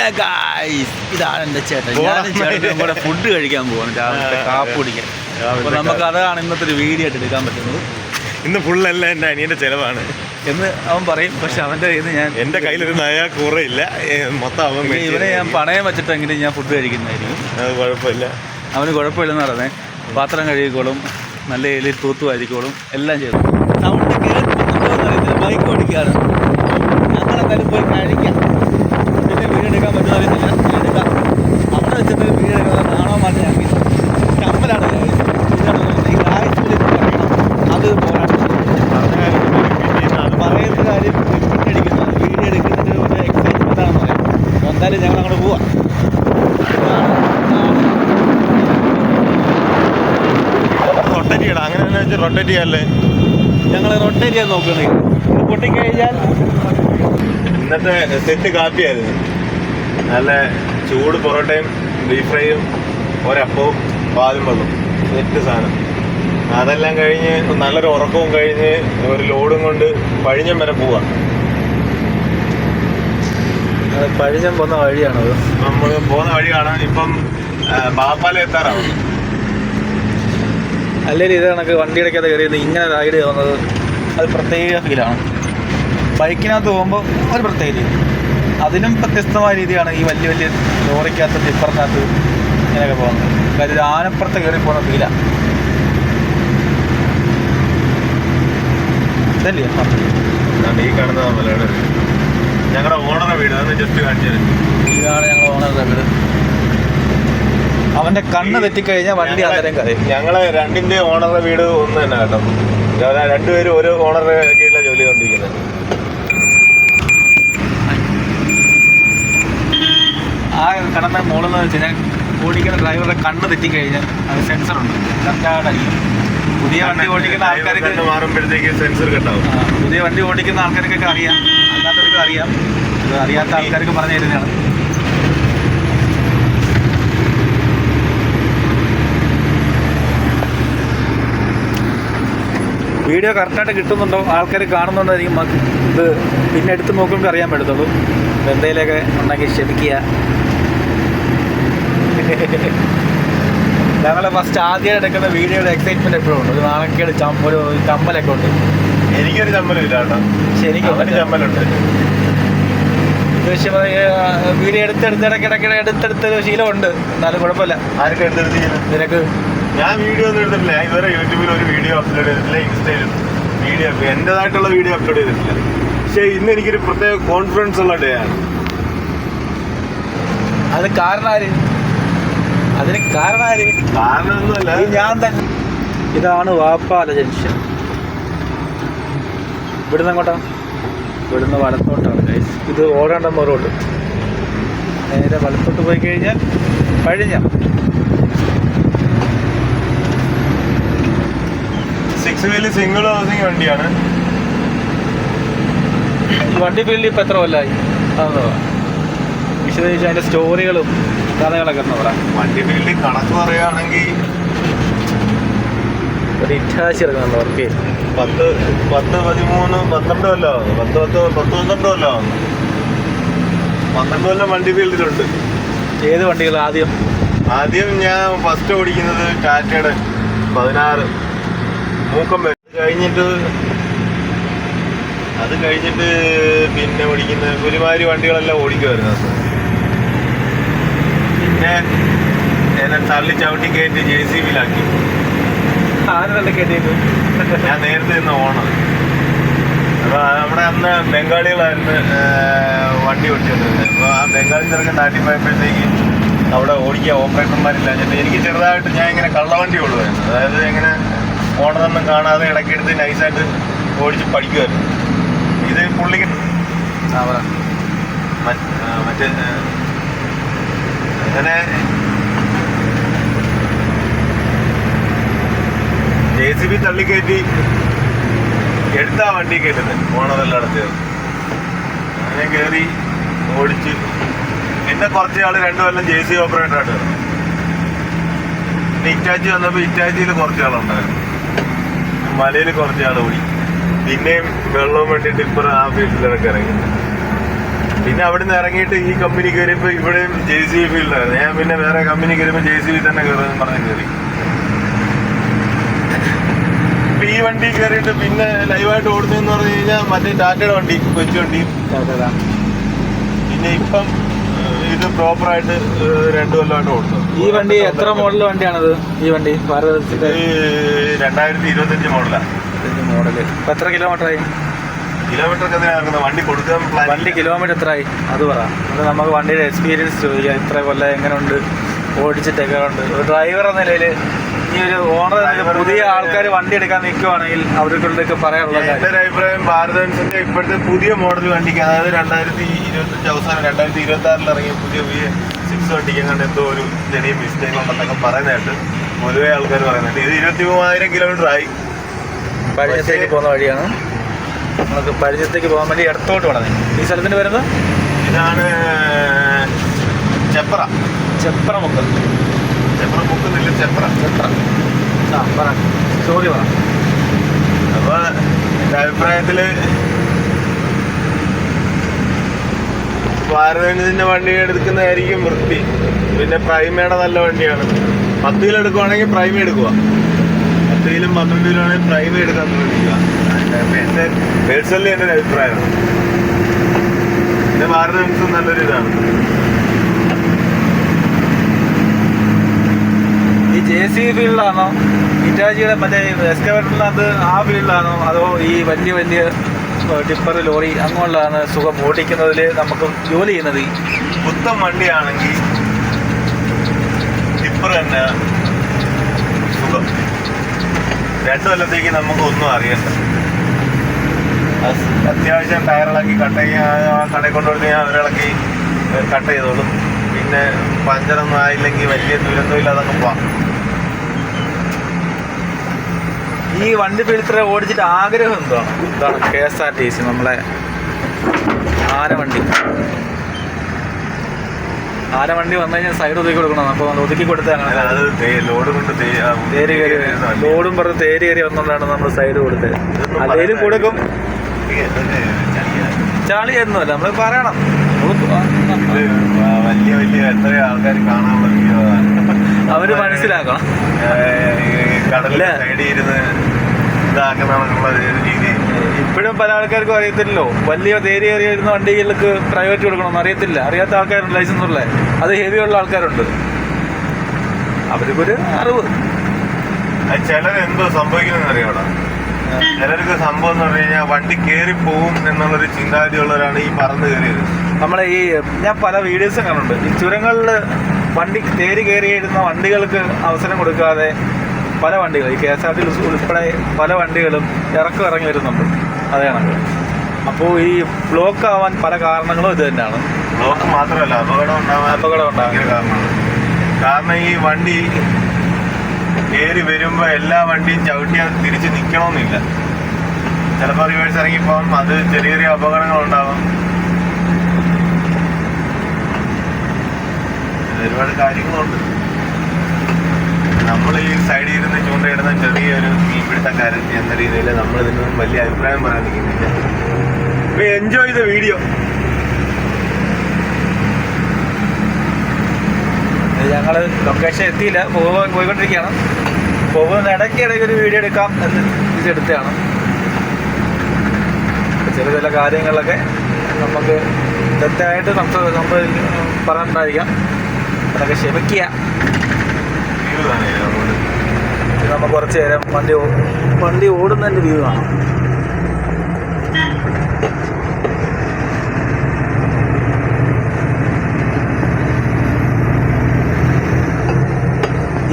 ഇതാണ് എൻ്റെ ചേട്ടൻ. ഞാനും ചേട്ടനും കൂടെ ഫുഡ് കഴിക്കാൻ പോവാണ്, രാവിലത്തെ കാപ്പ് കുടിക്കാൻ. അപ്പോൾ നമുക്ക് അതാണ് ഇന്നത്തെ ഒരു വീഡിയോ ആയിട്ട് എടുക്കാൻ പറ്റുന്നത്. ഇന്ന് ഫുള്ളല്ല എൻ്റെ അനിയൻ്റെ ചിലവാണ് എന്ന് അവൻ പറയും. പക്ഷെ അവൻ്റെ കയ്യിൽ നിന്ന് എൻ്റെ കയ്യിലൊരു നയ കൂറയില്ല, മൊത്തം അവൻ. ഇവനെ ഞാൻ പണയം വെച്ചിട്ടെങ്കിലും ഞാൻ ഫുഡ് കഴിക്കുന്നതായിരിക്കും. അത് കുഴപ്പമില്ല, അവന് കുഴപ്പമില്ലെന്ന് പറയുന്നത്. പാത്രം കഴുകിക്കോളും, നല്ല എലി തൂത്തുമായിരിക്കോളും, എല്ലാം ചെയ്തു. Sound കേൾക്കുന്നുണ്ടോയെന്നറിയത്തില്ല, bike ഓടിക്കുകയാണ്. ഞങ്ങളെന്തായാലും പോയി കഴിക്കാം. പിന്നെ വീടെടുക്കാൻ പറ്റുന്നറിയത്തില്ല, വീടെടുക്കാം. അവിടെ വെച്ചിട്ട് വീടെടുക്കാൻ നാണോ മാറ്റി ഞങ്ങൾക്ക് കമ്മലാണ്. ഇതാണ് ഈ കാഴ്ചകളിൽ പറയണം, അത് പോരാട്ടം. അത് പറയുന്ന കാര്യം പിന്നടിക്കുന്നത് വീഡിയോ എടുക്കുന്നതിന് ഒരു എക്സൈറ്റ്മെൻ്റ് ആണെന്ന് പറയാം. എന്തായാലും ഞങ്ങൾ അങ്ങോട്ട് പോവാം. റൊട്ടേറ്റ് അങ്ങനെ തന്നെ വെച്ചാൽ റൊട്ടേറ്റ് ചെയ്യാല്ലേ. ഞങ്ങൾ റൊട്ടേറ്റ് ചെയ്യാൻ നോക്കുകയാണ്. ഇത് പൊട്ടിക്കഴിഞ്ഞാൽ ഇന്നത്തെ സെറ്റ് കാപ്പിയായിരുന്നു. നല്ല ചൂട് പൊറോട്ടയും ബീഫ് ഫ്രൈയും ഒരപ്പവും പാലും വെള്ളം, സെറ്റ് സാധനം. അതെല്ലാം കഴിഞ്ഞ് നല്ലൊരു ഉറക്കവും കഴിഞ്ഞ് ഒരു ലോഡും കൊണ്ട് പഴിഞ്ഞം വരെ പോവാം. പഴിഞ്ഞം പോകുന്ന വഴിയാണത്. നമ്മൾ പോകുന്ന വഴി കാണാൻ ഇപ്പം ബാപ്പാല എത്താറാവും. അല്ലെങ്കിൽ ഇത് കണക്ക് വണ്ടി അടയ്ക്കാതെ കയറിയത് ഇങ്ങനെ റൈഡ് ചെയ്യുന്നത് അത് പ്രത്യേക ഫീലാണ്. ബൈക്കിനകത്ത് പോകുമ്പോൾ ഒരു പ്രത്യേക രീതി, അതിനും വ്യത്യസ്തമായ രീതിയാണ് ഈ വലിയ വലിയ ലോറിക്കകത്ത് ടിപ്പറിനകത്ത് ഇങ്ങനെയൊക്കെ പോകുന്നത്. കാര്യം ഒരു ആനപ്പുറത്ത് കയറി പോകുന്ന ഫീലാണ്. ഇതല്ലേ ഈ കാണുന്നത് മലയാള ഞങ്ങളുടെ ഓണറുടെ വീട്, അതൊന്ന് ജസ്റ്റ് കാണിച്ചു തരും. ഇതാണ് ഞങ്ങളുടെ ഓണറുടെ വീട്. അവന്റെ കണ്ണ് തെറ്റിക്കഴിഞ്ഞാൽ വണ്ടി അന്നേരം കയറും. ഞങ്ങളെ രണ്ടിന്റെ ഓണറുടെ വീട് ഒന്ന് തന്നെ കേട്ടോ. രണ്ടുപേരും ഒരു ഓണറുടെ കീഴിലാണ് ജോലി ചെയ്തുകൊണ്ടിരിക്കുന്നത്. ആ കടന്ന മോളെന്ന് വെച്ച് കഴിഞ്ഞാൽ ഓടിക്കുന്ന ഡ്രൈവറുടെ കണ്ണ് തെറ്റിക്കഴിഞ്ഞാൽ അത് സെൻസറുണ്ട്, കറക്റ്റായിട്ടായിരിക്കും. പുതിയ വണ്ടി ഓടിക്കുന്ന ആൾക്കാർക്ക് മാറുമ്പോഴത്തേക്ക് സെൻസർ കെട്ടാവും. പുതിയ വണ്ടി ഓടിക്കുന്ന ആൾക്കാർക്കൊക്കെ അറിയാം, അല്ലാത്തവർക്ക് അറിയാം. അത് അറിയാത്ത ആൾക്കാർക്ക് പറഞ്ഞു തരുന്നതാണ്. വീഡിയോ കറക്റ്റായിട്ട് കിട്ടുന്നുണ്ടോ, ആൾക്കാർ കാണുന്നുണ്ടായിരിക്കും. ഇത് പിന്നെ എടുത്ത് നോക്കുമ്പോൾ അറിയാൻ പറ്റത്തുള്ളൂ. എന്തെങ്കിലുമൊക്കെ ഉണ്ടെങ്കിൽ ക്ഷമിക്കുക. ഞങ്ങളെ ഫസ്റ്റ് ആദ്യം എടുക്കുന്ന വീഡിയോയുടെ എക്സൈറ്റ്മെൻറ്റ് എപ്പോഴും ഉണ്ട്. ഒരു നാണക്കേട് ഒരു ചമ്മലൊക്കെ ഉണ്ട്. എനിക്കൊരു ചമ്മലില്ല കേട്ടോ. ശരിക്കും ചമ്മലുണ്ട്. വീഡിയോ എടുത്തെടുത്തൊരു ശീലമുണ്ട്, എന്നാലും കുഴപ്പമില്ല. ആരൊക്കെ എടുത്തെടുത്തിരിക്കുന്നു? നിനക്ക് ഞാൻ വീഡിയോ ഒന്നും എടുത്തിട്ടില്ല. ഞാൻ ഇതുവരെ യൂട്യൂബിൽ ഒരു വീഡിയോ അപ്ലോഡ് ചെയ്തിട്ടില്ല, ഇൻസ്റ്റയിലും വീഡിയോ എൻ്റെതായിട്ടുള്ള വീഡിയോ അപ്ലോഡ് ചെയ്തിട്ടില്ല. പക്ഷേ ഇന്ന് എനിക്കൊരു പ്രത്യേക കോൺഫിഡൻസ് ഉള്ള ഡേ ആണ്. അത് കാരണം ആര്? അതിന് കാരണം ആര്? കാരണമൊന്നുമല്ല, ഞാൻ തന്നെ. ഇതാണ് വാപ്പാല ജംഗ്ഷൻ. ഇവിടുന്ന് അങ്ങോട്ടാ, ഇവിടുന്ന് വലത്തോട്ടാണ് ഗൈസ്. ഇത് ഓടേണ്ട റോഡ്. നേരെ വലത്തോട്ട് പോയി കഴിഞ്ഞാൽ പഴിഞ്ഞ 6 വീല് സിംഗിൾ ഹൗസിങ് വണ്ടിയാണ്. ഈ വണ്ടി ഫീൽഡിൽ ഇപ്പം എത്ര കൊല്ലമായി? അതെന്നോ വിശദീകരിച്ച് അതിൻ്റെ സ്റ്റോറികളും കഥകളൊക്കെ എന്ന് പറയാം. വണ്ടി ഫീൽഡിൽ കണക്ക് പറയുകയാണെങ്കിൽ ഒരു ഇറ്റാച്ചി ഇറങ്ങുന്നുണ്ട് വർക്ക് ചെയ്ത് 10, 13, 12 കൊല്ലോ 12 കൊല്ലം വണ്ടി ഫീൽഡിലുണ്ട്. ഏത് വണ്ടികൾ? ആദ്യം ഞാൻ ഫസ്റ്റ് ഓടിക്കുന്നത് ടാറ്റയുടെ 16 മൂക്കം. അത് കഴിഞ്ഞിട്ട് പിന്നെ ഓടിക്കുന്ന ഒരുമാതിരി വണ്ടികളെല്ലാം ഓടിക്കുമായിരുന്നു. പിന്നെ എന്നെ തള്ളി ചവിട്ടി കയറ്റി JCBയിലാക്കി. ഞാൻ നേരത്തെ നിന്ന് ഓണം. അപ്പോൾ നമ്മുടെ അന്ന് ബംഗാളികളായിരുന്നു വണ്ടി ഓടിച്ചുകൊണ്ടിരുന്നത്. അപ്പോൾ ആ ബംഗാളി ചെറുക്കൻ നാട്ടിൽ പോയപ്പോഴത്തേക്ക് അവിടെ ഓടിക്കുക ഓപ്പറേറ്റർമാരില്ല. എനിക്ക് ചെറുതായിട്ട് ഞാൻ ഇങ്ങനെ കള്ളവണ്ടി ഓടുമായിരുന്നു. അതായത് ഇങ്ങനെ ഓണറൊന്നും കാണാതെ ഇടയ്ക്കെടുത്ത് നൈസായിട്ട് ഓടിച്ച് പഠിക്കുമായിരുന്നു. ഇത് പുള്ളിക്ക് മറ്റേ അങ്ങനെ JCB തള്ളിക്കയറ്റി എടുത്താ വണ്ടി കയറ്റുന്നത് ഓണറെല്ലാം അടച്ചത്. അങ്ങനെ കയറി ഓടിച്ച് പിന്നെ കുറച്ച് ആൾ 2 കൊല്ലം JCB ഓപ്പറേറ്ററായിട്ട്. പിന്നെ ഇറ്റാച്ചി വന്നപ്പോൾ ഇറ്റാച്ചിയിൽ കുറച്ച് ആളുണ്ടായിരുന്നു. മലയിൽ കുറച്ച് ആൾ ഓടി. പിന്നെയും വെള്ളവും വേണ്ടിയിട്ട് ഇപ്പം ആ ഫീൽഡിലൊക്കെ ഇറങ്ങി. പിന്നെ അവിടെ നിന്ന് ഇറങ്ങിയിട്ട് ഈ കമ്പനി കയറിയപ്പോൾ ഇവിടെയും JCB ഫീൽഡായിരുന്നു. ഞാൻ പിന്നെ വേറെ കമ്പനി കയറിയപ്പോൾ JCB തന്നെ കയറുമെന്ന് പറഞ്ഞ് കയറി. ഈ വണ്ടി കയറിയിട്ട് പിന്നെ ലൈവായിട്ട് ഓടുന്നതെന്ന് പറഞ്ഞു കഴിഞ്ഞാൽ മറ്റേ ടാറ്റയുടെ വണ്ടി, കൊച്ചു വണ്ടിയും. പിന്നെ ഇപ്പം ഇത് പ്രോപ്പറായിട്ട് 2 കൊല്ലമായിട്ട് ഓടുന്നു. ഈ വണ്ടി എത്ര മോഡൽ വണ്ടിയാണത്? ഈ വണ്ടി 2025 മോഡലാണ്. മോഡല് ഇപ്പം എത്ര കിലോമീറ്ററായി? കിലോമീറ്റർ ഒക്കെ എന്തിനാ വണ്ടി കൊടുക്കാൻ പ്ലാൻ? വണ്ടി കിലോമീറ്റർ എത്രയായി അത് പറ. അത് നമുക്ക് വണ്ടിയുടെ എക്സ്പീരിയൻസ് ചോദിക്കാം. ഇത്ര കൊല്ലം എങ്ങനെയുണ്ട്, ഓടിച്ചിട്ടൊക്കെ ഉണ്ട്. ഒരു ഡ്രൈവർ എന്ന നിലയിൽ, ഈ ഒരു ഓണർ, പുതിയ ആൾക്കാർ വണ്ടി എടുക്കാൻ നിൽക്കുവാണെങ്കിൽ അവർക്കുള്ളതൊക്കെ പറയാനുള്ള എൻ്റെ ഒരു അഭിപ്രായം, ഭാരത് ബെൻസിന്റെ ഇപ്പോഴത്തെ പുതിയ മോഡൽ വണ്ടിക്ക്, അതായത് 2025 അവസാനം 2026 ഇറങ്ങിയ പുതിയ V6 വണ്ടിക്ക് അങ്ങനെ എന്തോ ഒരു ചെറിയ മിസ്റ്റേക്ക് ഉണ്ടെന്നൊക്കെ പറയുന്നതായിട്ട് പൊതുവെ ആൾക്കാർ പറയുന്നുണ്ട്. ഇത് 23,000 കിലോമീറ്റർ ആയി. പരിചയത്തേക്ക് പോകുന്ന വഴിയാണ്. നമുക്ക് പരിചയത്തേക്ക് പോകാൻ വേണ്ടി ഇടത്തോട്ട് വേണം. ഈ സ്ഥലത്തിന് വരുന്നത് ഇതാണ് ചെപ്ര. ചെപ്രമുക്ക്. ചെപ്രമുക്കുന്നില്ല, ചെപ്ര. ആ പറ, സ്റ്റോറി പറ. അപ്പൊ എൻ്റെ അഭിപ്രായത്തില് ഭാരതത്തിന്റെ വണ്ടി എടുക്കുന്നതായിരിക്കും വൃത്തി. പിന്നെ പ്രൈമയുടെ നല്ല വണ്ടിയാണ്. 10 കിലോ എടുക്കുവാണെങ്കിൽ പ്രൈമ എടുക്കുക. 10 കിലും 12 കിലോ ആണെങ്കിൽ പ്രൈമ എടുക്കാൻ ശ്രമിക്കുക. എന്റെ പേഴ്സണലി എൻ്റെ ഒരു അഭിപ്രായമാണ്. പിന്നെ ഭാരത് ബെൻസും നല്ലൊരു ഇതാണ്. ഈ JCB ഫീൽഡിലാണോ, ഹിറ്റാച്ചിയുടെ മറ്റേ എക്സ്കവേറ്ററിനകത്ത് ആ ഫീൽഡിലാണോ, അതോ ഈ വലിയ വലിയ ടിപ്പർ, ലോറി അങ്ങനെയുള്ളതാണ് സുഖം ഓടിക്കുന്നതിൽ നമുക്ക് ജോലി ചെയ്യുന്നത്? പുത്തൻ വണ്ടിയാണെങ്കിൽ ടിപ്പർ തന്നെ സുഖം. 2 കൊല്ലത്തേക്ക് നമുക്ക് ഒന്നും അറിയണ്ട. അത്യാവശ്യം ടയറിളക്കി കടയിൽ കൊണ്ടുപോയി അവരിളക്കി കട്ട് ചെയ്തോളും. പിന്നെ പഞ്ചറൊന്നും ആയില്ലെങ്കിൽ വലിയ ദുരന്തമില്ല, അതൊക്കെ പോവാം. ഈ വണ്ടി ഫിൽറ്റർ ഓടിച്ചിട്ട് ആഗ്രഹം എന്താണ്? ഇതാണ് KSRTC, നമ്മളെ ആനവണ്ടി. ആനവണ്ടി വന്നു കഴിഞ്ഞാൽ സൈഡ് ഒതുക്കി കൊടുക്കണം. അപ്പോൾ ഒതുക്കി കൊടുത്താണ് ലോഡും പറഞ്ഞ് തേര് കയറി വന്നുകൊണ്ടാണ് നമ്മൾ സൈഡ് കൊടുത്തത്. അതിലും കൊടുക്കും. ചളിയൊന്നുമല്ല, നമ്മൾ പറയണം. വലിയ വലിയ എത്ര ആൾക്കാർ കാണാൻ പറ്റിയോ അവര് മനസ്സിലാക്കണം. കടലിലെ സൈഡിൽ ഇരുന്ന് ഇതാക്കുന്ന രീതി ഇപ്പോഴും പല ആൾക്കാർക്കും അറിയത്തില്ലല്ലോ. വലിയ തേരി കയറിയിരുന്ന വണ്ടികൾക്ക് പ്രൈവറ്റ് കൊടുക്കണമെന്ന് അറിയത്തില്ല. അറിയാത്ത ആൾക്കാരുണ്ട്, ലൈസൻസ് ഉള്ള, അത് ഹെവി ഉള്ള ആൾക്കാരുണ്ട്. അവർക്കൊരു അറിവ്. ചിലരെന്തോ സംഭവിക്കണമെന്ന് അറിയാമോ? ചിലർക്ക് സംഭവം എന്ന് പറഞ്ഞു കഴിഞ്ഞാൽ വണ്ടി കയറി പോവും എന്നുള്ളൊരു ചിന്താഗതിയുള്ളവരാണ് ഈ പറന്ന് കയറിയത്. നമ്മളെ ഈ ഞാൻ പല വീഡിയോസും കാണുന്നുണ്ട്. ഈ ചുരങ്ങളിൽ വണ്ടി തേരി കയറിയിരുന്ന വണ്ടികൾക്ക് അവസരം കൊടുക്കാതെ പല വണ്ടികൾ, ഈ KSRTC ഉൾപ്പെടെ പല വണ്ടികളും ഇറങ്ങി വരുന്നുണ്ട്. അതാണ്. അപ്പോൾ ഈ ബ്ലോക്ക് ആവാൻ പല കാരണങ്ങളും ഇത് തന്നെയാണ്. ബ്ലോക്ക് മാത്രമല്ല, അപകടം ഉണ്ടാകാൻ കാരണമാണ്. കാരണം ഈ വണ്ടി കയറി വരുമ്പോൾ എല്ലാ വണ്ടിയും ചവിട്ടിയാൽ തിരിച്ച് നിൽക്കണമെന്നില്ല. ചിലപ്പോൾ റിവേഴ്സ് ഇറങ്ങിപ്പോകും. അത് ചെറിയ ചെറിയ അപകടങ്ങളുണ്ടാകും. ഒരുപാട് കാര്യങ്ങളുണ്ട്. നമ്മൾ ഈ സൈഡിൽ ഇരുന്ന് ചൂണ്ടയിടുന്ന ചെറിയൊരു മീൻപിടുത്തക്കാരൻ എന്ന രീതിയിൽ നമ്മൾ ഇതിനൊന്നും വലിയ അഭിപ്രായം പറയാൻ നിൽക്കുന്നില്ല. Enjoy the video. ഞങ്ങൾ ലൊക്കേഷൻ എത്തിയില്ല, പോയിക്കൊണ്ടിരിക്കുകയാണ്. പോകുന്ന ഇടയ്ക്ക് ഒരു വീഡിയോ എടുക്കാം എന്ന് തിരിച്ചെടുത്തതാണ്. ചില കാര്യങ്ങളിലൊക്കെ നമുക്ക് തെറ്റായിട്ട് പറഞ്ഞിട്ടുണ്ടായിരിക്കാം. അതൊക്കെ ക്ഷമിക്കുക. നമുക്ക് കുറച്ച് നേരം വണ്ടി ഓടുന്നതിൻ്റെ വ്യൂ കാണാം.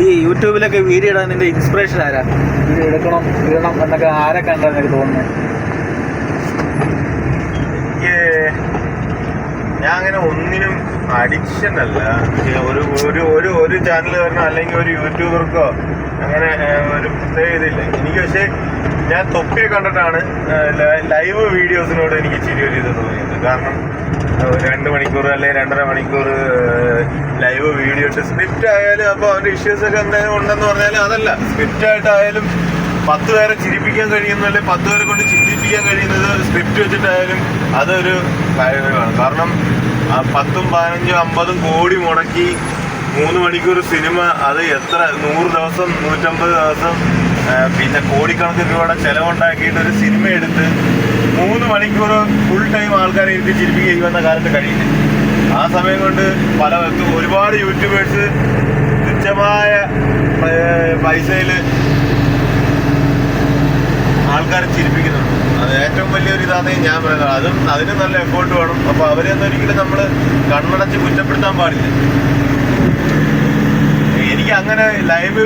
ഈ യൂട്യൂബിലൊക്കെ വീഡിയോ ഇടാൻ നിന്റെ ഇൻസ്പിറേഷൻ ആരാ? വീഡിയോ ഇടണം എന്നൊക്കെ ആരൊക്കെ ഉണ്ടെന്ന് എനിക്ക് തോന്നുന്നു. ഞാൻ അങ്ങനെ ഒന്നിനും അഡിക്ഷൻ അല്ല. ഒരു ചാനൽ വരണോ അല്ലെങ്കിൽ ഒരു യൂട്യൂബർക്കോ അങ്ങനെ ഒരു പ്രത്യേക ഇതില്ല എനിക്ക്. പക്ഷേ ഞാൻ തൊപ്പിയെ കണ്ടിട്ടാണ് ലൈവ് വീഡിയോസിനോട് എനിക്ക് ഇച്ചിരി ഒരു ഇത് തോന്നിയത്. കാരണം 2 മണിക്കൂർ അല്ലെങ്കിൽ 2.5 മണിക്കൂർ ലൈവ് വീഡിയോ ഇട്ട് സ്ക്രിപ്റ്റ് ആയാലും അപ്പോൾ അവരുടെ ഇഷ്യൂസൊക്കെ എന്തെങ്കിലും ഉണ്ടെന്ന് പറഞ്ഞാലും അതല്ല, സ്ക്രിപ്റ്റ് ആയിട്ടായാലും 10 പേരെ ചിരിപ്പിക്കാൻ കഴിയുന്നു, അല്ലെങ്കിൽ 10 പേരെ കൊണ്ട് ചിന്തിപ്പിക്കാൻ ചെയ്യാൻ കഴിയുന്നത് സ്ക്രിപ്റ്റ് വെച്ചിട്ടായാലും അതൊരു കാര്യമാണ്. കാരണം 10, 15, 50 കോടി മുടക്കി 3 മണിക്കൂർ സിനിമ, അത് എത്ര 100 ദിവസം 150 ദിവസം പിന്നെ കോടിക്കണക്കിന് രൂപയുടെ ചെലവുണ്ടാക്കിയിട്ട് ഒരു സിനിമ എടുത്ത് 3 മണിക്കൂർ ഫുൾ ടൈം ആൾക്കാരെ ഇരുത്തി ചിരിപ്പിക്കുക ഈ വന്ന കാലത്ത് കഴിയില്ല. ആ സമയം കൊണ്ട് ഒരുപാട് യൂട്യൂബേഴ്സ് തുച്ഛമായ പൈസയിൽ ആൾക്കാരെ ചിരിപ്പിക്കുന്നുണ്ട്. അത് ഏറ്റവും വലിയൊരു ഇതാണ് ഞാൻ പറയുന്നത്. അതിന് നല്ല എഫേർട്ട് വേണം. അപ്പോൾ അവരെയൊന്നും ഒരിക്കലും നമ്മൾ കണ്ണടച്ച് കുറ്റപ്പെടുത്താൻ പാടില്ല. എനിക്ക് അങ്ങനെ ലൈവ്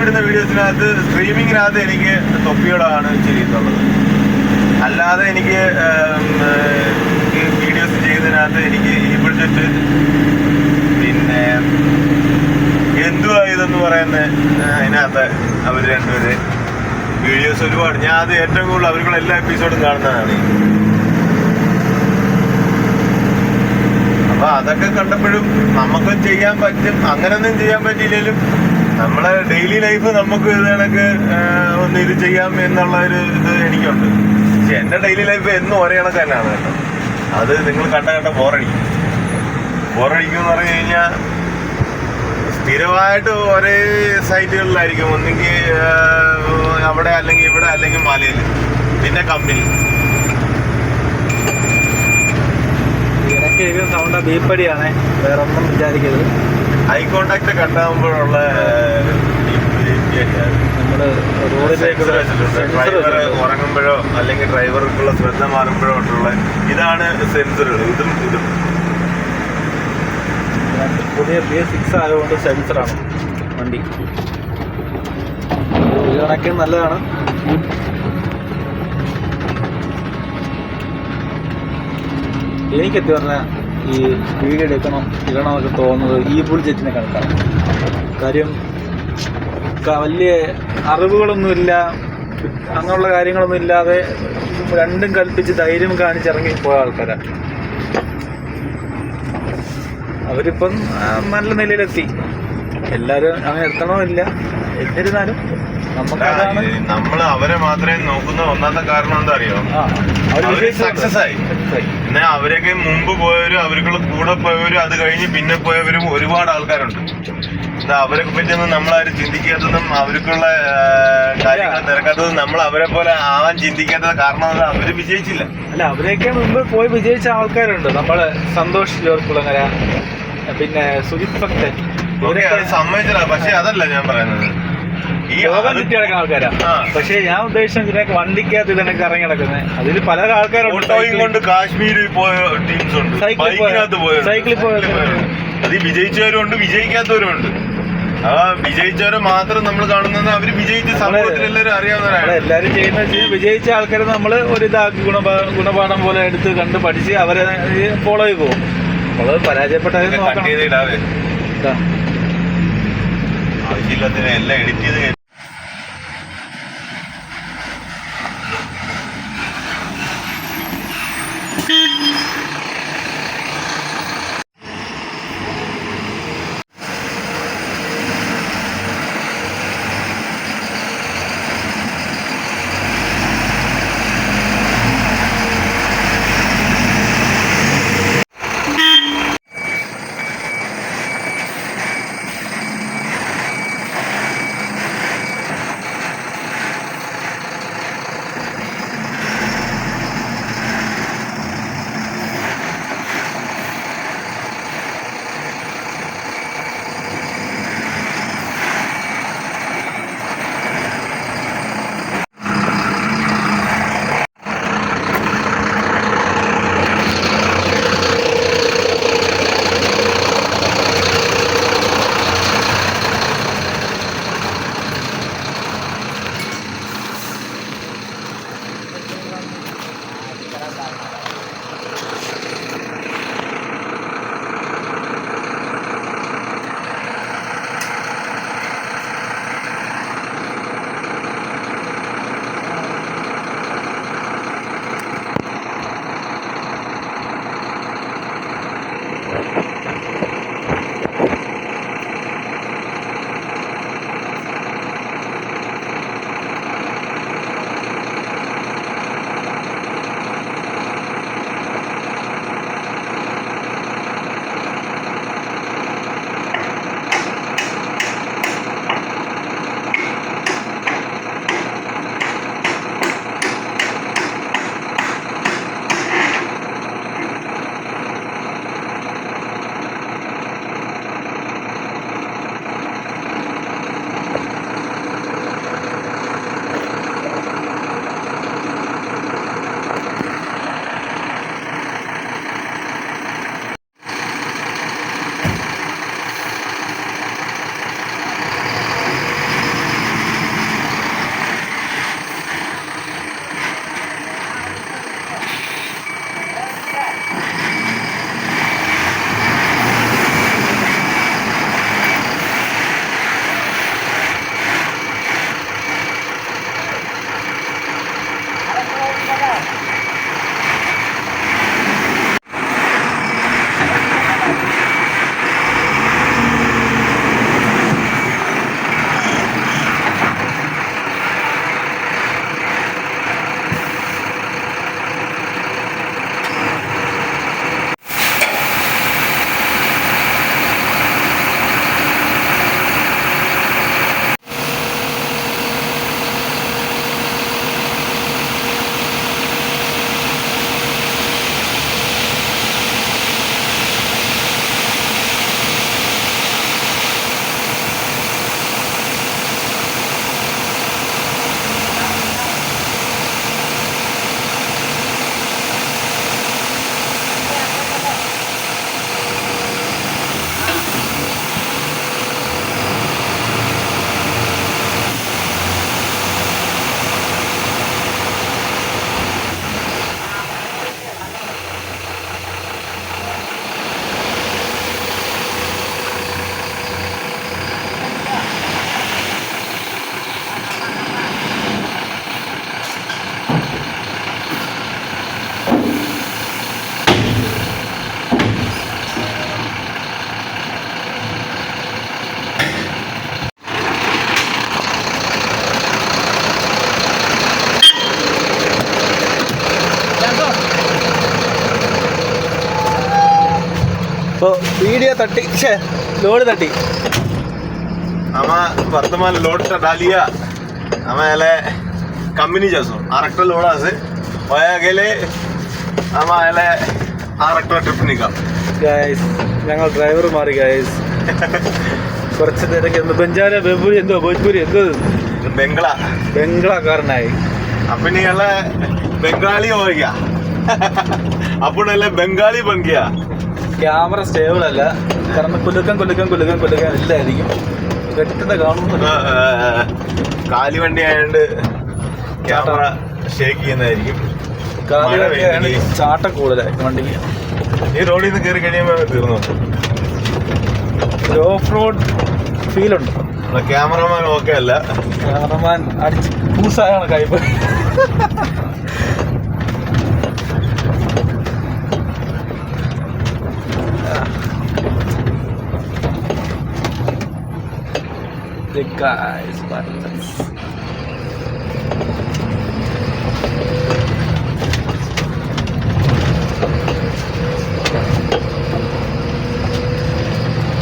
ഇടുന്ന വീഡിയോസിനകത്ത് സ്ട്രീമിങ്ങിനകത്ത് എനിക്ക് തൊപ്പിയോടാണ് ചെയ്യുന്നുള്ളത്. അല്ലാതെ എനിക്ക് വീഡിയോസ് ചെയ്യുന്നതിനകത്ത് എനിക്ക് ഈ ബഡ്ജറ്റ് പിന്നെ എന്തുവാ ഇതെന്ന് പറയുന്ന അതിനകത്ത് അവർ രണ്ടുപേര് വീഡിയോസ് ഒരുപാട്, ഞാൻ അത് ഏറ്റവും കൂടുതൽ അവർക്കുള്ള എല്ലാ എപ്പിസോഡും കാണുന്നതാണ്. അപ്പൊ അതൊക്കെ കണ്ടപ്പോഴും നമുക്ക് ചെയ്യാൻ പറ്റും. അങ്ങനൊന്നും ചെയ്യാൻ പറ്റിയില്ലെങ്കിലും നമ്മളെ ഡെയിലി ലൈഫ് നമുക്ക് ഇത് കണക്ക് ഒന്ന് ഇത് ചെയ്യാം എന്നുള്ള ഒരു ഇത് എനിക്കുണ്ട്. പക്ഷെ എന്റെ ഡെയിലി ലൈഫ് എന്നും ഒരേ കണക്ക് തന്നെയാണ് കേട്ടോ. അത് നിങ്ങൾ കണ്ട ബോറടിക്കും എന്ന് പറഞ്ഞു കഴിഞ്ഞാൽ സ്ഥിരമായിട്ട് ഒരേ സൈറ്റുകളിലായിരിക്കും. ഒന്നെങ്കിൽ അവിടെ, അല്ലെങ്കിൽ ഇവിടെ, അല്ലെങ്കിൽ മലയിൽ, പിന്നെ കമ്പനി. ഇടയ്ക്ക് സൗണ്ട് ബീപ്പടിയാണേ, വേറെ ഒന്നും വിചാരിക്കരുത്. ഐ കോണ്ടാക്ട് കണ്ടാകുമ്പോഴുള്ള നമ്മള് റോഡിലേക്ക് ഡ്രൈവർ ഉറങ്ങുമ്പോഴോ അല്ലെങ്കിൽ ഡ്രൈവർക്കുള്ള ശ്രദ്ധ മാറുമ്പോഴോ ഉള്ള ഇതാണ് സെൻസറുകൾ. ഇതും പുതിയ BS6 ആയതുകൊണ്ട് സെൻസറാണ് വണ്ടി. ഒരു കണക്കിന് നല്ലതാണ്. എനിക്കെത്തി പറഞ്ഞാൽ ഈ വീഡിയോ ഇടണമെന്നൊക്കെ തോന്നുന്നത് ഈ ബുൾജെറ്റിനെ കണക്കാണ്. കാര്യം വലിയ അറിവുകളൊന്നുമില്ല, അങ്ങനെയുള്ള കാര്യങ്ങളൊന്നും ഇല്ലാതെ രണ്ടും കൽപ്പിച്ച് ധൈര്യം കാണിച്ചിറങ്ങി പോയ ആൾക്കാരാണ്. അവരിപ്പം നല്ല നിലയിലെത്തി. എല്ലാവരും അങ്ങനെ എത്തണമെന്നില്ല, എന്നിരുന്നാലും നമുക്കതാണ്. നമ്മൾ അവരെ മാത്രമേ നോക്കുന്ന ഒന്നാമത്തെ കാരണം എന്താ അറിയോ, അവര് സക്സസ് ആയി. പിന്നെ അവരൊക്കെ മുമ്പ് പോയവരും അവർക്കുള്ള കൂടെ പോയവരും അത് കഴിഞ്ഞ് പിന്നെ പോയവരും ഒരുപാട് ആൾക്കാരുണ്ട്. അവരൊക്കെ പറ്റിയൊന്നും നമ്മളാരും ചിന്തിക്കാത്തതും അവർക്കുള്ള കാര്യങ്ങൾ തിരക്കാത്തതും നമ്മൾ അവരെ പോലെ ആവാൻ ചിന്തിക്കാത്തത് കാരണം അവര് വിജയിച്ചില്ല. അല്ല, അവരെയൊക്കെ മുമ്പ് പോയി വിജയിച്ച ആൾക്കാരുണ്ട്. നമ്മള് സന്തോഷ് ജോർക്കുളങ്ങര, പിന്നെ സുജിത് ഭക്തൻ, അത് സമ്മതിച്ചില്ല. പക്ഷെ അതല്ല ഞാൻ പറയുന്നത്, ഈ യോഗം ചുറ്റി നടക്കുന്ന ആൾക്കാരാ. പക്ഷെ ഞാൻ ഉദ്ദേശിച്ച ഇതിനൊക്കെ വണ്ടിക്കകത്ത് ഇതിനൊക്കെ ഇറങ്ങി നടക്കുന്നത്. അതിൽ പല ആൾക്കാരുണ്ട്. കൊണ്ട് കാശ്മീരിൽ പോയ ടീംസ് ഉണ്ട്, ബൈക്കിനകത്ത് പോയ, സൈക്കിളിൽ പോയ. അത് വിജയിച്ചവരും ഉണ്ട്, വിജയിക്കാത്തവരും ഉണ്ട്. ആ വിജയിച്ചവരെ മാത്രം നമ്മൾ കാണുന്നത് അവര് വിജയിച്ച സമൂഹത്തിൽ എല്ലാവരും അറിയാവുന്നവരാണ്. എല്ലാവരും ചെയ്യുന്നത് വിജയിച്ച ആൾക്കാരെ നമ്മൾ ഒരിതാക്കി ഗുണപാഠം പോലെ എടുത്ത് കണ്ട് പഠിച്ച് അവരെ ഫോളോ ചെയ്ത് പോകും. നമ്മള് പരാജയപ്പെട്ടത് ആവശ്യമില്ലാത്തതിനെ എല്ലാം എഡിറ്റ് ചെയ്ത് വീഡിയോ तटी लोड तटी आम्हा वर्तमान लोड डालिया आम्हाला कंपनी जासो आरक्टर लोड असे वया गेले आम्हाला ആറക്ടർ ട്രിപ്പ് നിൽക്കാം ഗൈസ് ഞങ്ങൾ ഡ്രൈവർ മാറി ഗൈസ് കുറച്ച് നേരൊക്കെ ബഞ്ചാര ബെബൂരി എന്തോ ഭോജ്പൂരി എന്തോ ബംഗ്ലാക്കാരനായി അപ്പൊ നീല്ല ബംഗാളി ಹೋಗ್ಯ അപ്പോഴല്ല ബംഗാളി ബൻകിയ ക്യാമറ സ്റ്റേബിൾ അല്ല കാരണം കുലുക്കം ഇല്ലായിരിക്കും കെട്ടിട്ട് കാണുന്നു കാലിവണ്ടി ആയതുകൊണ്ട് ക്യാമറ ഷേക്ക് ചെയ്യുന്നതായിരിക്കും ചാട്ടം കൂടുതലായി വണ്ടിക്ക് ഈ റോഡിൽ നിന്ന് കയറി കഴിയുമ്പോൾ തീർന്നു ഓഫ് റോഡ് ഫീലുണ്ട് ക്യാമറമാൻ ഓക്കെ അല്ല ക്യാമറമാൻ അടിച്ച് പൂസായാണ് കൈപ്പ് guys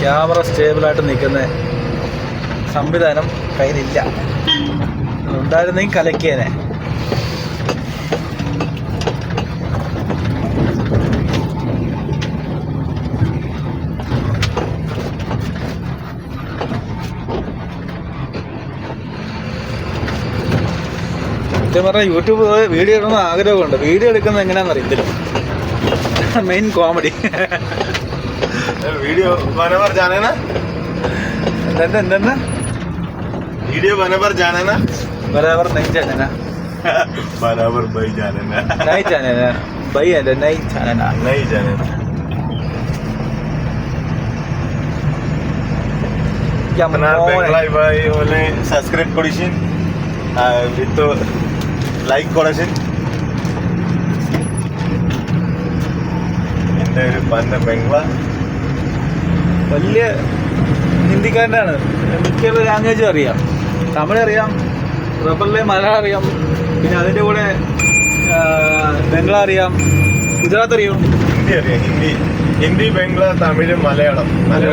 ക്യാമറ സ്റ്റേബിളായിട്ട് നിൽക്കുന്ന സംവിധാനം കയ്യിലില്ല ഉണ്ടായിരുന്നെങ്കിൽ കലക്കിയേനെ സത്യം പറഞ്ഞാൽ യൂട്യൂബ് വീഡിയോ ഇടണമെന്ന് ആഗ്രഹമുണ്ട് വീഡിയോ എടുക്കുന്നത് എങ്ങനെയാണെന്ന് അറിയത്തില്ല മെയിൻ കോമഡി वीडियो बराबर जाने ना എന്താ वीडियो बराबर जाने ना बराबर नहीं जाने ना बराबर भाई जाने ना नहीं जाने ना भाई है नहीं जाने ना नहीं जाने ना क्या अपना बेंगलाई भाई बोले सब्सक्राइब करिसिन विथ लाइक करिसिन എൻ്റെ ഒരു പന്ന ബംഗ്ലാ വലിയ ഹിന്ദിക്കാരനാണ് മിക്ക ലാംഗ്വേജും അറിയാം തമിഴ് അറിയാം റബ്ബറിലെ മലയാളം അറിയാം പിന്നെ അതിൻ്റെ കൂടെ ബംഗ്ലാ അറിയാം ഗുജറാത്ത് അറിയാം ഹിന്ദി അറിയാം ഹിന്ദി ബംഗ്ലാ തമിഴ് മലയാളം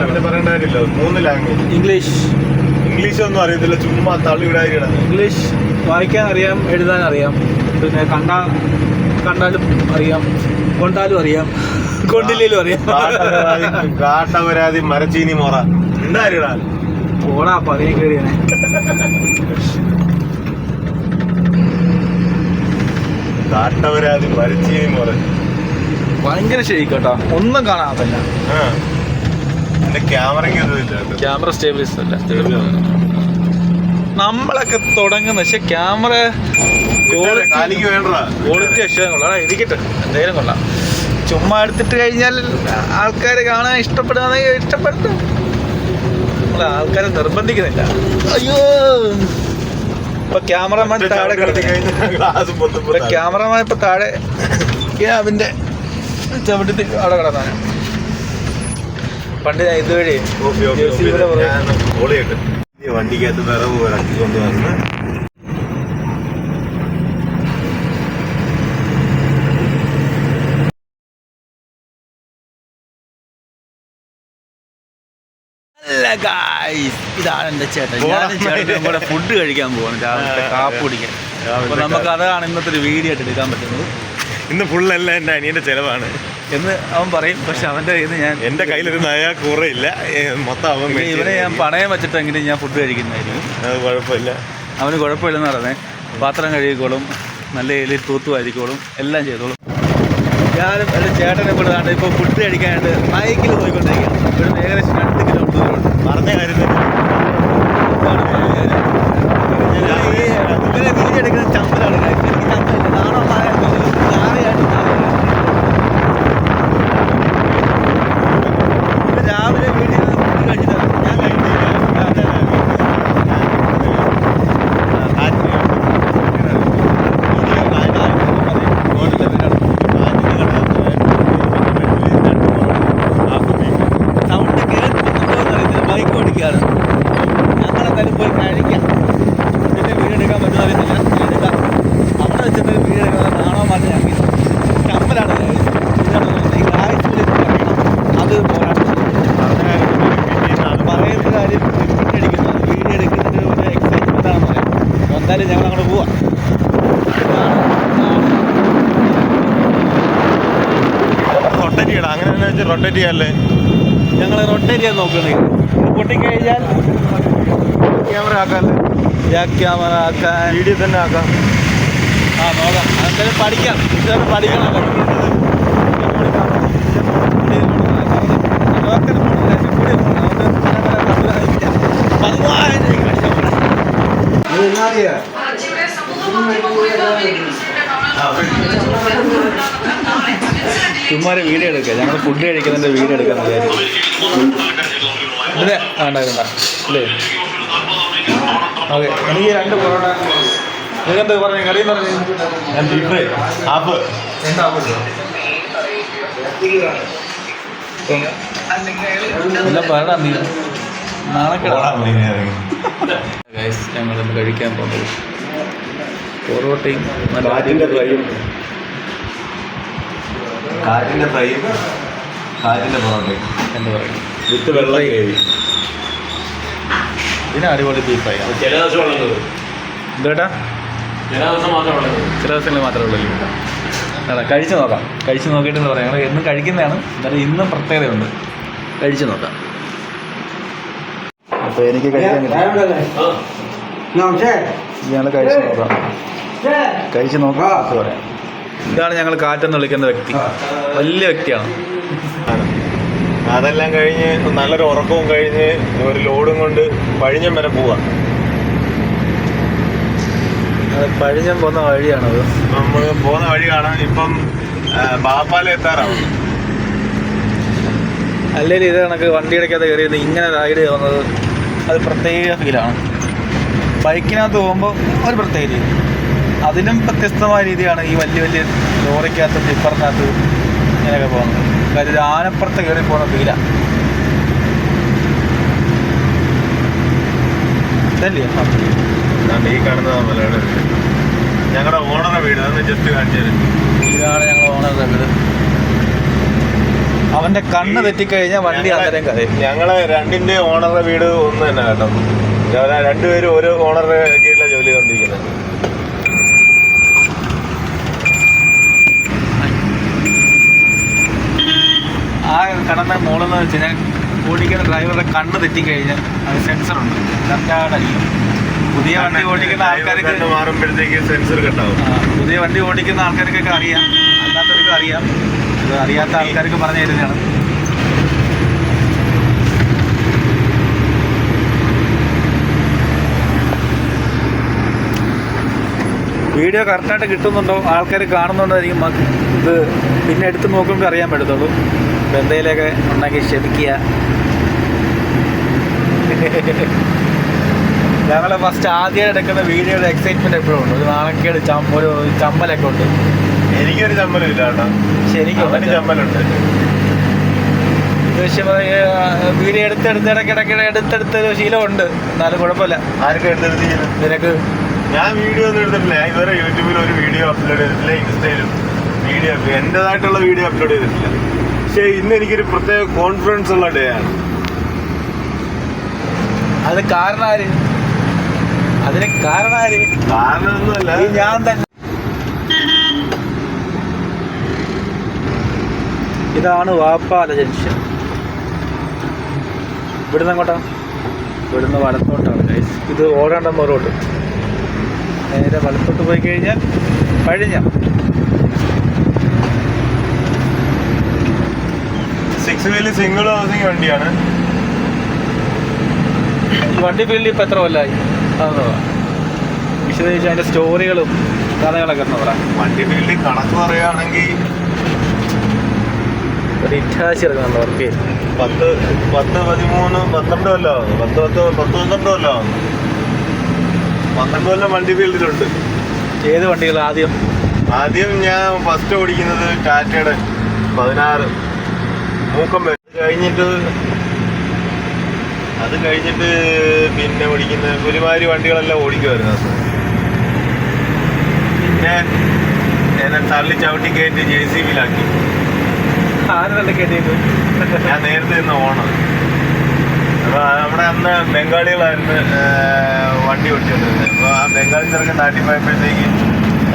പിന്നെ പറയേണ്ട കാര്യമില്ല 3 ലാംഗ്വേജ് ഇംഗ്ലീഷ് ഒന്നും അറിയത്തില്ല ചുമ്മാ തള്ളിവിടാതിരിക്കണം ഇംഗ്ലീഷ് വായിക്കാൻ അറിയാം എഴുതാൻ അറിയാം പിന്നെ കണ്ടാലും അറിയാം കൊണ്ടാലും അറിയാം കൊണ്ടില്ലേലും അറിയാം കാട്ടവരാതി മരച്ചീനി മോറ ഉണ്ടായിടാ ഓടാ പറയാൻ കേറിയാനെ കാട്ടവരാതി മരച്ചീനി മോറ ഭയങ്കര ശരി കേട്ടോ ഒന്നും കാണാത്തല്ല എന്റെ ക്യാമറയ്ക്ക് ക്യാമറ സ്റ്റേബിളിസ് അല്ല നമ്മളൊക്കെ തുടങ്ങുന്ന പക്ഷെ ക്യാമറ ക്വാളിറ്റി അക്ഷരം കൊള്ളാം ഇരിക്കട്ടെ എന്തായാലും കൊള്ളാം ചുമ്മാ എടുത്തിട്ട് കഴിഞ്ഞാൽ ആൾക്കാർ കാണാൻ ഇഷ്ടപ്പെടുകയാണെങ്കിൽ ഇഷ്ടപ്പെടുത്തും നമ്മൾ ആൾക്കാരെ നിർബന്ധിക്കുന്നില്ല അയ്യോ ഇപ്പൊ ക്യാമറമാൻ താഴെ കിടന്നു ക്യാമറമാൻ ഇപ്പൊ താഴെ ക്യാബിന്റെ ചവിട്ടി അവിടെ കിടന്നാണ് പണ്ട് ഞാൻ ഇതുവഴി വണ്ടിക്കകത്ത് വിറവ് ഇറക്കി കൊണ്ടുവന്ന് ഇതാണ് എന്റെ ചേട്ടൻ ഞാനും ചേട്ടനും കൂടെ ഫുഡ് കഴിക്കാൻ പോവാണ് രാവിലത്തെ കാപ്പ് കുടിക്കാൻ അപ്പൊ നമുക്ക് അതാണ് ഇന്നത്തെ ഒരു വീഡിയോ ആയിട്ട് എടുക്കാൻ പറ്റുന്നത് ഇന്ന് ഫുള്ളല്ല എൻ്റെ അനിയന്റെ ചെലവാണ് എന്ന് അവൻ പറയും പക്ഷെ അവന്റെ കയ്യിൽ ഞാൻ എന്റെ കയ്യിലൊരു നയ കൂറയില്ല മൊത്തം അവൻ ഇവനെ ഞാൻ പണയം വെച്ചിട്ടെങ്കിലും ഞാൻ ഫുഡ് കഴിക്കുന്നതായിരിക്കും അത് കുഴപ്പമില്ല അവന് കുഴപ്പമില്ലെന്ന് പറഞ്ഞേ പാത്രം കഴുകിക്കോളും നല്ല എലി തൂത്തുമായിരിക്കോളും എല്ലാം ചെയ്തോളും ഞാനും എൻ്റെ ചേട്ടനെ കൂടെ കണ്ട് ഇപ്പോൾ ഫുഡ് കഴിക്കാനായിട്ട് ബൈക്കിൽ പോയിക്കൊണ്ടിരിക്കുകയാണ് ഇവിടുന്ന് ഏകദേശം 2 കിലോമീറ്റർ ദൂരമുണ്ട് പറഞ്ഞ കാര്യത്തിൽ ഇങ്ങനെ വീഡിയോ എടുക്കുന്ന ചമ്പലാണ് എനിക്ക് ചമ്പലില്ല രാവിലെ വീഡിയോ ഫുഡ് കഴിച്ചിട്ടാണ് ഞാൻ കഴിച്ചില്ല എന്തായാലും ഞങ്ങൾ അങ്ങോട്ട് പോവാം. റൊട്ടേറ്റ് ചെയ്യണം. അങ്ങനെ വെച്ചാൽ റൊട്ടേറ്റ് ചെയ്യാല്ലേ. ഞങ്ങൾ റൊട്ടേറ്റ് ചെയ്യാൻ നോക്കുകയാണ്. പൊട്ടിക്കഴിഞ്ഞാൽ ക്യാമറ ആക്കാല്ലേ. ക്യാമറ ആക്കാൻ വീഡിയോ തന്നെ ആക്കാം. നോക്കാം. അതെന്തായാലും പഠിക്കാം. ഇതൊക്കെ പഠിക്കണം. ചുമ്മാ ഒരു വീഡിയോ എടുക്കുക. ഞങ്ങൾ ഫുഡ് കഴിക്കുന്നതിൻ്റെ വീഡിയോ എടുക്കാമെന്ന് വിചാരിച്ചു. ഇതിനെ വേണ്ട അല്ലേ? ഓക്കെ. എനിക്ക് 2 പൊറോട്ട. നിങ്ങെന്ത് പറഞ്ഞു? കറിയെന്ന് പറഞ്ഞു. ഞാൻ ബീഫ് ഫ്രൈ ആപ്പ് എന്താ എല്ലാം പറയണം. നീ ഗൈസ്, ഞങ്ങളിന്ന് കഴിക്കാൻ പോകുന്നത് പൊറോട്ടയും കാറ്റിൻ്റെ ഫ്രൈയും കാറ്റിൻ്റെ പൊറോട്ടയും എന്താ പറയുക, വിത്ത് വെള്ളം കേവി. ഇതിന് അടിപൊളി ബീഫായി. ചില ദിവസം ഉള്ളത് എന്താ ചില ദിവസം മാത്രമേ ഉള്ളത്. ചില ദിവസങ്ങളിൽ മാത്രമേ ഉള്ളൂ. അതാ കഴിച്ച് നോക്കാം. കഴിച്ച് നോക്കിയിട്ട് എന്താ പറയുക, ഞങ്ങൾ എന്നും കഴിക്കുന്നതാണ്. എന്നാലും ഇന്നും പ്രത്യേകതയുണ്ട്. കഴിച്ച് നോക്കാം. അപ്പോൾ എനിക്ക് കഴിക്കാൻ ഞങ്ങൾ കഴിച്ച് നോക്കാം. കഴിച്ച് നോക്കാം പറയാം. ഇതാണ് ഞങ്ങൾ കാറ്റെന്ന് വിളിക്കുന്ന വ്യക്തി. വലിയ വ്യക്തിയാണ്. അതെല്ലാം കഴിഞ്ഞ് നല്ലൊരു ഉറക്കവും കഴിഞ്ഞ് ഒരു ലോഡും കൊണ്ട് പഴിഞ്ഞം വരെ പോവാം. അത് പഴിഞ്ഞം പോകുന്ന വഴിയാണത്. നമ്മൾ പോകുന്ന വഴി കാണാം. ഇപ്പം ബാപ്പാല എത്താറാവുന്നു. അല്ലെങ്കിൽ ഇത് കണക്ക് വണ്ടി ഇടയ്ക്കകത്ത് കയറിയത് ഇങ്ങനെ റൈഡ് ചെയ്യുന്നത് അത് പ്രത്യേക ഫീലാണ്. ബൈക്കിനകത്ത് പോകുമ്പോൾ ഒരു പ്രത്യേക രീതി, അതിനും വ്യത്യസ്തമായ രീതിയാണ് ഈ വലിയ വലിയ ലോറിക്കകത്തും ടിപ്പറിനകത്ത് ഇങ്ങനെയൊക്കെ പോകുന്നത്. കാര്യം ഒരു ആനപ്പുറത്ത് കയറി പോകുന്ന ഫീലാണ്. ഇതല്ലേ ഈ കാണുന്ന മലയുടെ ഞങ്ങളുടെ ഓണറുടെ വീട്. അതൊന്ന് ജസ്റ്റ് കാണിച്ചു തരും. ഇതാണ് ഞങ്ങൾ ഓണറുടെ വീട്. അവൻ്റെ കണ്ണ് തെറ്റിക്കഴിഞ്ഞാൽ വണ്ടി അന്നേരം കഥയും. ഞങ്ങളെ രണ്ടിൻ്റെ ഓണറുടെ വീട് ഒന്ന് തന്നെ കേട്ടോ. രണ്ടുപേരും ഒരു ഓണറുടെ കീഴിലാണ് ജോലി ചെയ്തുകൊണ്ടിരിക്കുന്നത്. ആ കടന്ന മോളെന്ന് വെച്ച് കഴിഞ്ഞാൽ ഓടിക്കുന്ന ഡ്രൈവറുടെ കണ്ണ് തെറ്റിക്കഴിഞ്ഞാൽ അത് സെൻസറുണ്ട്, കറക്റ്റായിട്ടായിരിക്കും. പുതിയ വണ്ടി ഓടിക്കുന്ന ആൾക്കാർക്ക് മാറുമ്പോഴത്തേക്ക് സെൻസർ കട്ടാവും. പുതിയ വണ്ടി ഓടിക്കുന്ന ആൾക്കാർക്കൊക്കെ അറിയാം, അല്ലാത്തവർക്ക് അറിയാം. ഇത് അറിയാത്ത ആൾക്കാർക്ക് പറഞ്ഞു തരുന്നതാണ്. വീഡിയോ കറക്റ്റായിട്ട് കിട്ടുന്നുണ്ടോ, ആൾക്കാർ കാണുന്നുണ്ടായിരിക്കും. ഇത് പിന്നെ എടുത്ത് നോക്കുമ്പോൾ അറിയാൻ പറ്റത്തുള്ളൂ. അപ്പോൾ എന്തെങ്കിലുമൊക്കെ ഉണ്ടെങ്കിൽ ക്ഷമിക്കുക. ഞങ്ങൾ ഫസ്റ്റ് ആദ്യം എടുക്കുന്ന വീഡിയോയുടെ എക്സൈറ്റ്മെൻറ്റ് എപ്പോഴും ഉണ്ട്. ഒരു നാണക്കേട് ഒരു ചമ്മലൊക്കെ ഉണ്ട്. എനിക്കൊരു ചമ്മലും ഇല്ല കേട്ടോ. പക്ഷെ എനിക്ക് ചമ്മലുണ്ട്. പക്ഷേ വീഡിയോ ഇടയ്ക്കിടയ്ക്ക് എടുത്തെടുത്തൊരു ശീലമുണ്ട്. എന്നാലും കുഴപ്പമില്ല. ആർക്കും എടുത്തെടുത്തില്ല. നിനക്ക് ഞാൻ വീഡിയോ ഒന്നും എടുത്തിട്ടില്ല. ഞാൻ ഇതുവരെ യൂട്യൂബിൽ ഒരു വീഡിയോ അപ്ലോഡ് ചെയ്തിട്ടില്ല. ഇൻസ്റ്റയിലും വീഡിയോ എൻ്റെതായിട്ടുള്ള വീഡിയോ അപ്ലോഡ് ചെയ്തിട്ടില്ല. പക്ഷേ ഇന്ന് എനിക്കൊരു പ്രത്യേക കോൺഫിഡൻസ് ഉള്ള ഡേ ആണ്. അത് കാരണം ആര്? അതിന് കാരണം ആര്? കാരണമൊന്നുമല്ല, ഞാൻ തന്നെ. ഇതാണ് വാപ്പാല ജംഗ്ഷൻ. ഇവിടുന്ന് അങ്ങോട്ടാ? ഇവിടുന്ന് വലത്തോട്ടാണ് ഗൈസ്. ഇത് ഓടാണ്ടമ്പോ റോഡ്. നേരെ വലത്തോട്ട് പോയി കഴിഞ്ഞാൽ പഴിഞ്ഞം. 6 വീല് സിംഗിൾ ഹൗസിങ് വണ്ടിയാണ്. ഈ വണ്ടി ഫീൽഡിൽ ഇപ്പം എത്ര കൊല്ലമായി? അതെന്ന് പറയാം. വിശദീകരിച്ച് അതിൻ്റെ സ്റ്റോറികളും കഥകളൊക്കെ എന്ന് പറയാം. വണ്ടി ഫീൽഡിൽ കണക്ക് പറയുകയാണെങ്കിൽ ഒരു ഇറ്റാച്ചി ഇറങ്ങുന്നുണ്ട് വർക്ക്. 10, 13, 12 കൊല്ലമാകുന്നു. 12 കൊല്ലമാകുന്നു. 12 കൊല്ലം വണ്ടി ഫീൽഡിലുണ്ട്. ഏത് വണ്ടികൾ? ആദ്യം ഞാൻ ഫസ്റ്റ് ഓടിക്കുന്നത് ടാറ്റയുടെ 16 മൂക്കം. അത് കഴിഞ്ഞിട്ട് പിന്നെ ഓടിക്കുന്ന ഒരുമാതിരി വണ്ടികളെല്ലാം ഓടിക്കുമായിരുന്നു. പിന്നെ എന്നെ തള്ളി ചവിട്ടി കയറ്റി JCBയിലാക്കി. ആര് തള്ളി കയറ്റിയത്? ഞാൻ നേരത്തെ നിന്ന് ഓണം. അപ്പോൾ അവിടെ അന്ന് ബംഗാളികളായിരുന്നു വണ്ടി ഓടിച്ചുകൊണ്ടിരുന്നത്. അപ്പോൾ ആ ബംഗാളി ചെറുക്കൻ നാട്ടിൽ പോയപ്പോഴത്തേക്ക്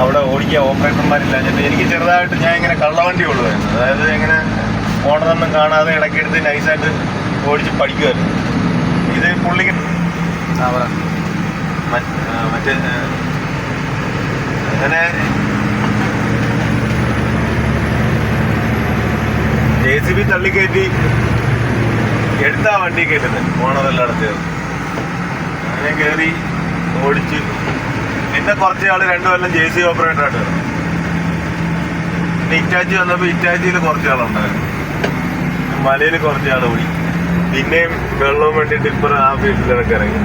അവിടെ ഓടിക്കുക ഓപ്പറേറ്റർമാരില്ല. എനിക്ക് ചെറുതായിട്ട് ഞാൻ ഇങ്ങനെ കള്ളവണ്ടി ഓടുമായിരുന്നു. അതായത് ഇങ്ങനെ ഓണറൊന്നും കാണാതെ ഇടയ്ക്കെടുത്ത് നൈസായിട്ട് ഓടിച്ച് പഠിക്കുമായിരുന്നു. ഇത് പുള്ളിക്ക് മറ്റേ അങ്ങനെ JCB തള്ളിക്കയറ്റി എടുത്താ വണ്ടി കയറ്റുന്നത് ഓണറെല്ലാം അടച്ചത്. അങ്ങനെ കയറി ഓടിച്ച് പിന്നെ കുറച്ച് ആൾ 2 കൊല്ലം JCB ഓപ്പറേറ്ററായിട്ട്. പിന്നെ ഇറ്റാച്ചി വന്നപ്പോൾ ഇറ്റാച്ചിയിൽ കുറച്ച് ആളുണ്ടായിരുന്നു. മലയിൽ കുറച്ച് ആൾ ഓടി. പിന്നെയും വെള്ളവും വേണ്ടി ടിപ്പർ ആ ഫീൽഡിലൊക്കെ ഇറങ്ങി.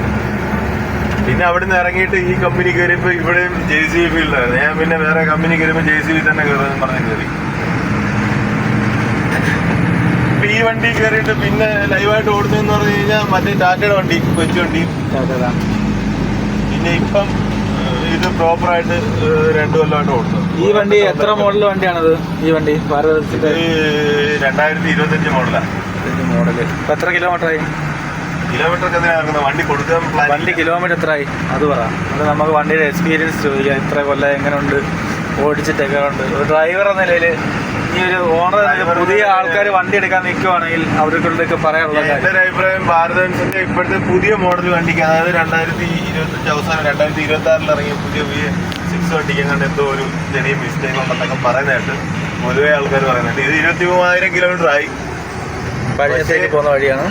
പിന്നെ അവിടെ നിന്ന് ഇറങ്ങിയിട്ട് ഈ കമ്പനി കയറിയപ്പോൾ ഇവിടെയും JCB ഫീൽഡായിരുന്നു. ഞാൻ പിന്നെ വേറെ കമ്പനി കയറിയപ്പോൾ JCB തന്നെ കയറുമെന്ന് പറഞ്ഞ് കയറി. ഈ വണ്ടി കയറിയിട്ട് പിന്നെ ലൈവായിട്ട് ഓടുന്നതെന്ന് പറഞ്ഞു കഴിഞ്ഞാൽ മറ്റേ ടാറ്റയുടെ വണ്ടി, കൊച്ചു വണ്ടി. പിന്നെ ഇപ്പം ഇത് പ്രോപ്പറായിട്ട് 2 കൊല്ലമായിട്ട് ഓടുന്നത്. ഈ വണ്ടി എത്ര മോഡൽ വണ്ടിയാണത്? ഈ വണ്ടി 2025 മോഡലാണ്. മോഡല് എത്ര കിലോമീറ്ററായി? കിലോമീറ്റർ നടക്കുന്നത് വണ്ടി കൊടുക്കാൻ വണ്ടി കിലോമീറ്റർ എത്രയായി അത് പറ. അത് നമുക്ക് വണ്ടിയുടെ എക്സ്പീരിയൻസ് ചോദിക്കാം. എത്ര കൊല്ലം എങ്ങനെയുണ്ട് ഓടിച്ചിട്ടൊക്കെ ഉണ്ട്. ഒരു ഡ്രൈവർ എന്ന നിലയിൽ ഈ ഒരു ഓണർ പുതിയ ആൾക്കാർ വണ്ടി എടുക്കാൻ നിൽക്കുവാണെങ്കിൽ അവർക്കൊക്കെ പറയാനുള്ളത് എൻ്റെ ഒരു അഭിപ്രായം ഭാരതൻസിന്റെ ഇപ്പോഴത്തെ പുതിയ മോഡൽ വണ്ടിക്ക്, അതായത് 2025 അവസാനം 2026 ഇറങ്ങിയ പുതിയ V6 വണ്ടിക്ക് കണ്ട് എന്തോ ഒരു ചെറിയ മിസ്റ്റേക്ക് ഉണ്ടെന്നൊക്കെ പറയുന്നതായിട്ട് പൊതുവെ ആൾക്കാർ പറയുന്നുണ്ട്. ഇത് 23,000 കിലോമീറ്റർ ആയി. പരിചയത്തേക്ക് പോകുന്ന വഴിയാണ്.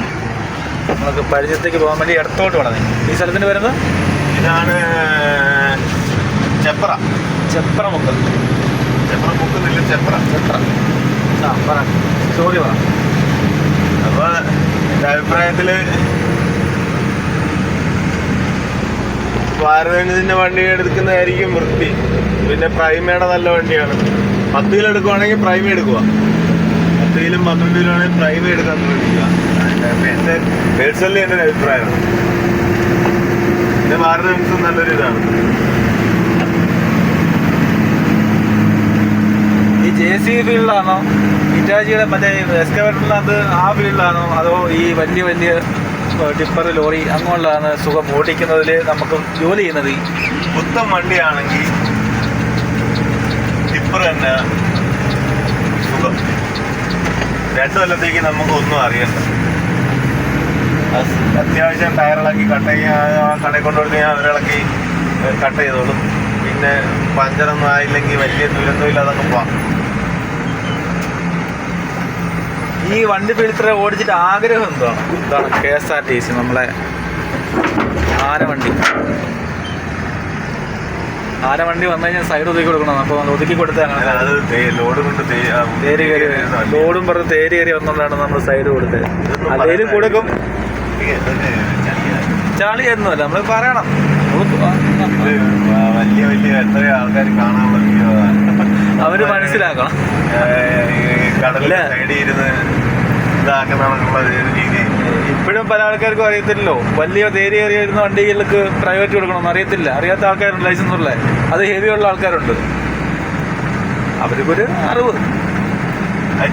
നമുക്ക് പരിചയത്തേക്ക് പോകാൻ വേണ്ടി ഇടത്തോട്ട് വേണം. ഈ സ്ഥലത്തിന് വരുന്നത് ഇതാണ് ചെപ്ര. ചെപ്ര മുക്കൽ. ചെപ്ര മുക്കുന്നില്ല, ചെപ്ര. പറ സോറി പറ. അപ്പോൾ എൻ്റെ അഭിപ്രായത്തിൽ ഭാരതൻസിന്റെ വണ്ടി എടുക്കുന്നതായിരിക്കും വൃത്തി. പിന്നെ പ്രൈമയുടെ നല്ല വണ്ടിയാണ്. 10 കിലോ എടുക്കുവാണെങ്കിൽ പ്രൈമ എടുക്കുക. 10 കിലും 12 കിലോ ആണെങ്കിൽ പ്രൈമ എടുക്കാൻ ശ്രമിക്കുക. എൻ്റെ പേഴ്സണലി എൻ്റെ ഒരു അഭിപ്രായമാണ്. പിന്നെ ഭാരതൻസും നല്ലൊരു ഇതാണ്. ഈ JCB ഫീൽഡാണോ ഇറ്റാച്ചിയുടെ മറ്റേ എക്സ്കവേറ്ററിനകത്ത് ആ ഫീൽഡാണോ, അതോ ഈ വലിയ വലിയ ടിപ്പർ ലോറി അങ്ങനെയുള്ളതാണ് സുഖം ഓടിക്കുന്നതിൽ നമുക്ക് ജോലി ചെയ്യുന്നത്? പുത്തൻ വണ്ടിയാണെങ്കിൽ ടിപ്പർ തന്നെ സുഖം. 2 കൊല്ലത്തേക്ക് നമുക്ക് ഒന്നും അറിയണ്ട. അത്യാവശ്യം ടയറിളക്കി കട്ടയിൽ കടയിൽ കൊണ്ടുപോയി അവരിളക്കി കട്ട് ചെയ്തോളും. പിന്നെ പഞ്ചറൊന്നും ആയില്ലെങ്കിൽ വലിയ ദുരന്തമില്ലാതൊക്കെ പോവാം. ഈ വണ്ടി ഫിൽറ്റർ ഓടിച്ചിട്ട് ആഗ്രഹം എന്താണ്? KSRTC നമ്മളെ ആനവണ്ടി വന്നു കഴിഞ്ഞാൽ സൈഡ് ഒതുക്കി കൊടുക്കണം. അപ്പോൾ ഒതുക്കി കൊടുത്താണ് ലോഡും പറഞ്ഞ് തേര് കയറി വന്നുകൊണ്ടാണ് നമ്മൾ സൈഡ് കൊടുത്തത്. അതേലും കൊടുക്കും. ചളിയൊന്നുമല്ല, നമ്മൾ പറയണം. വലിയ വലിയ എത്ര ആൾക്കാർ കാണാനുള്ള അവര് മനസ്സിലാക്കണം. കടലിലെ സൈഡിൽ ഇരുന്ന് ഇതാക്കുന്ന രീതി ഇപ്പോഴും പല ആൾക്കാർക്കും അറിയത്തില്ലല്ലോ. വലിയ തേരി കയറിയിരുന്ന വണ്ടികൾക്ക് പ്രൈവറ്റ് കൊടുക്കണമെന്ന് അറിയത്തില്ല. അറിയാത്ത ആൾക്കാരുണ്ട്, ലൈസൻസ് ഉള്ള. അത് ഹെവി ഉള്ള ആൾക്കാരുണ്ട്. അവർക്കൊരു അറിവ്.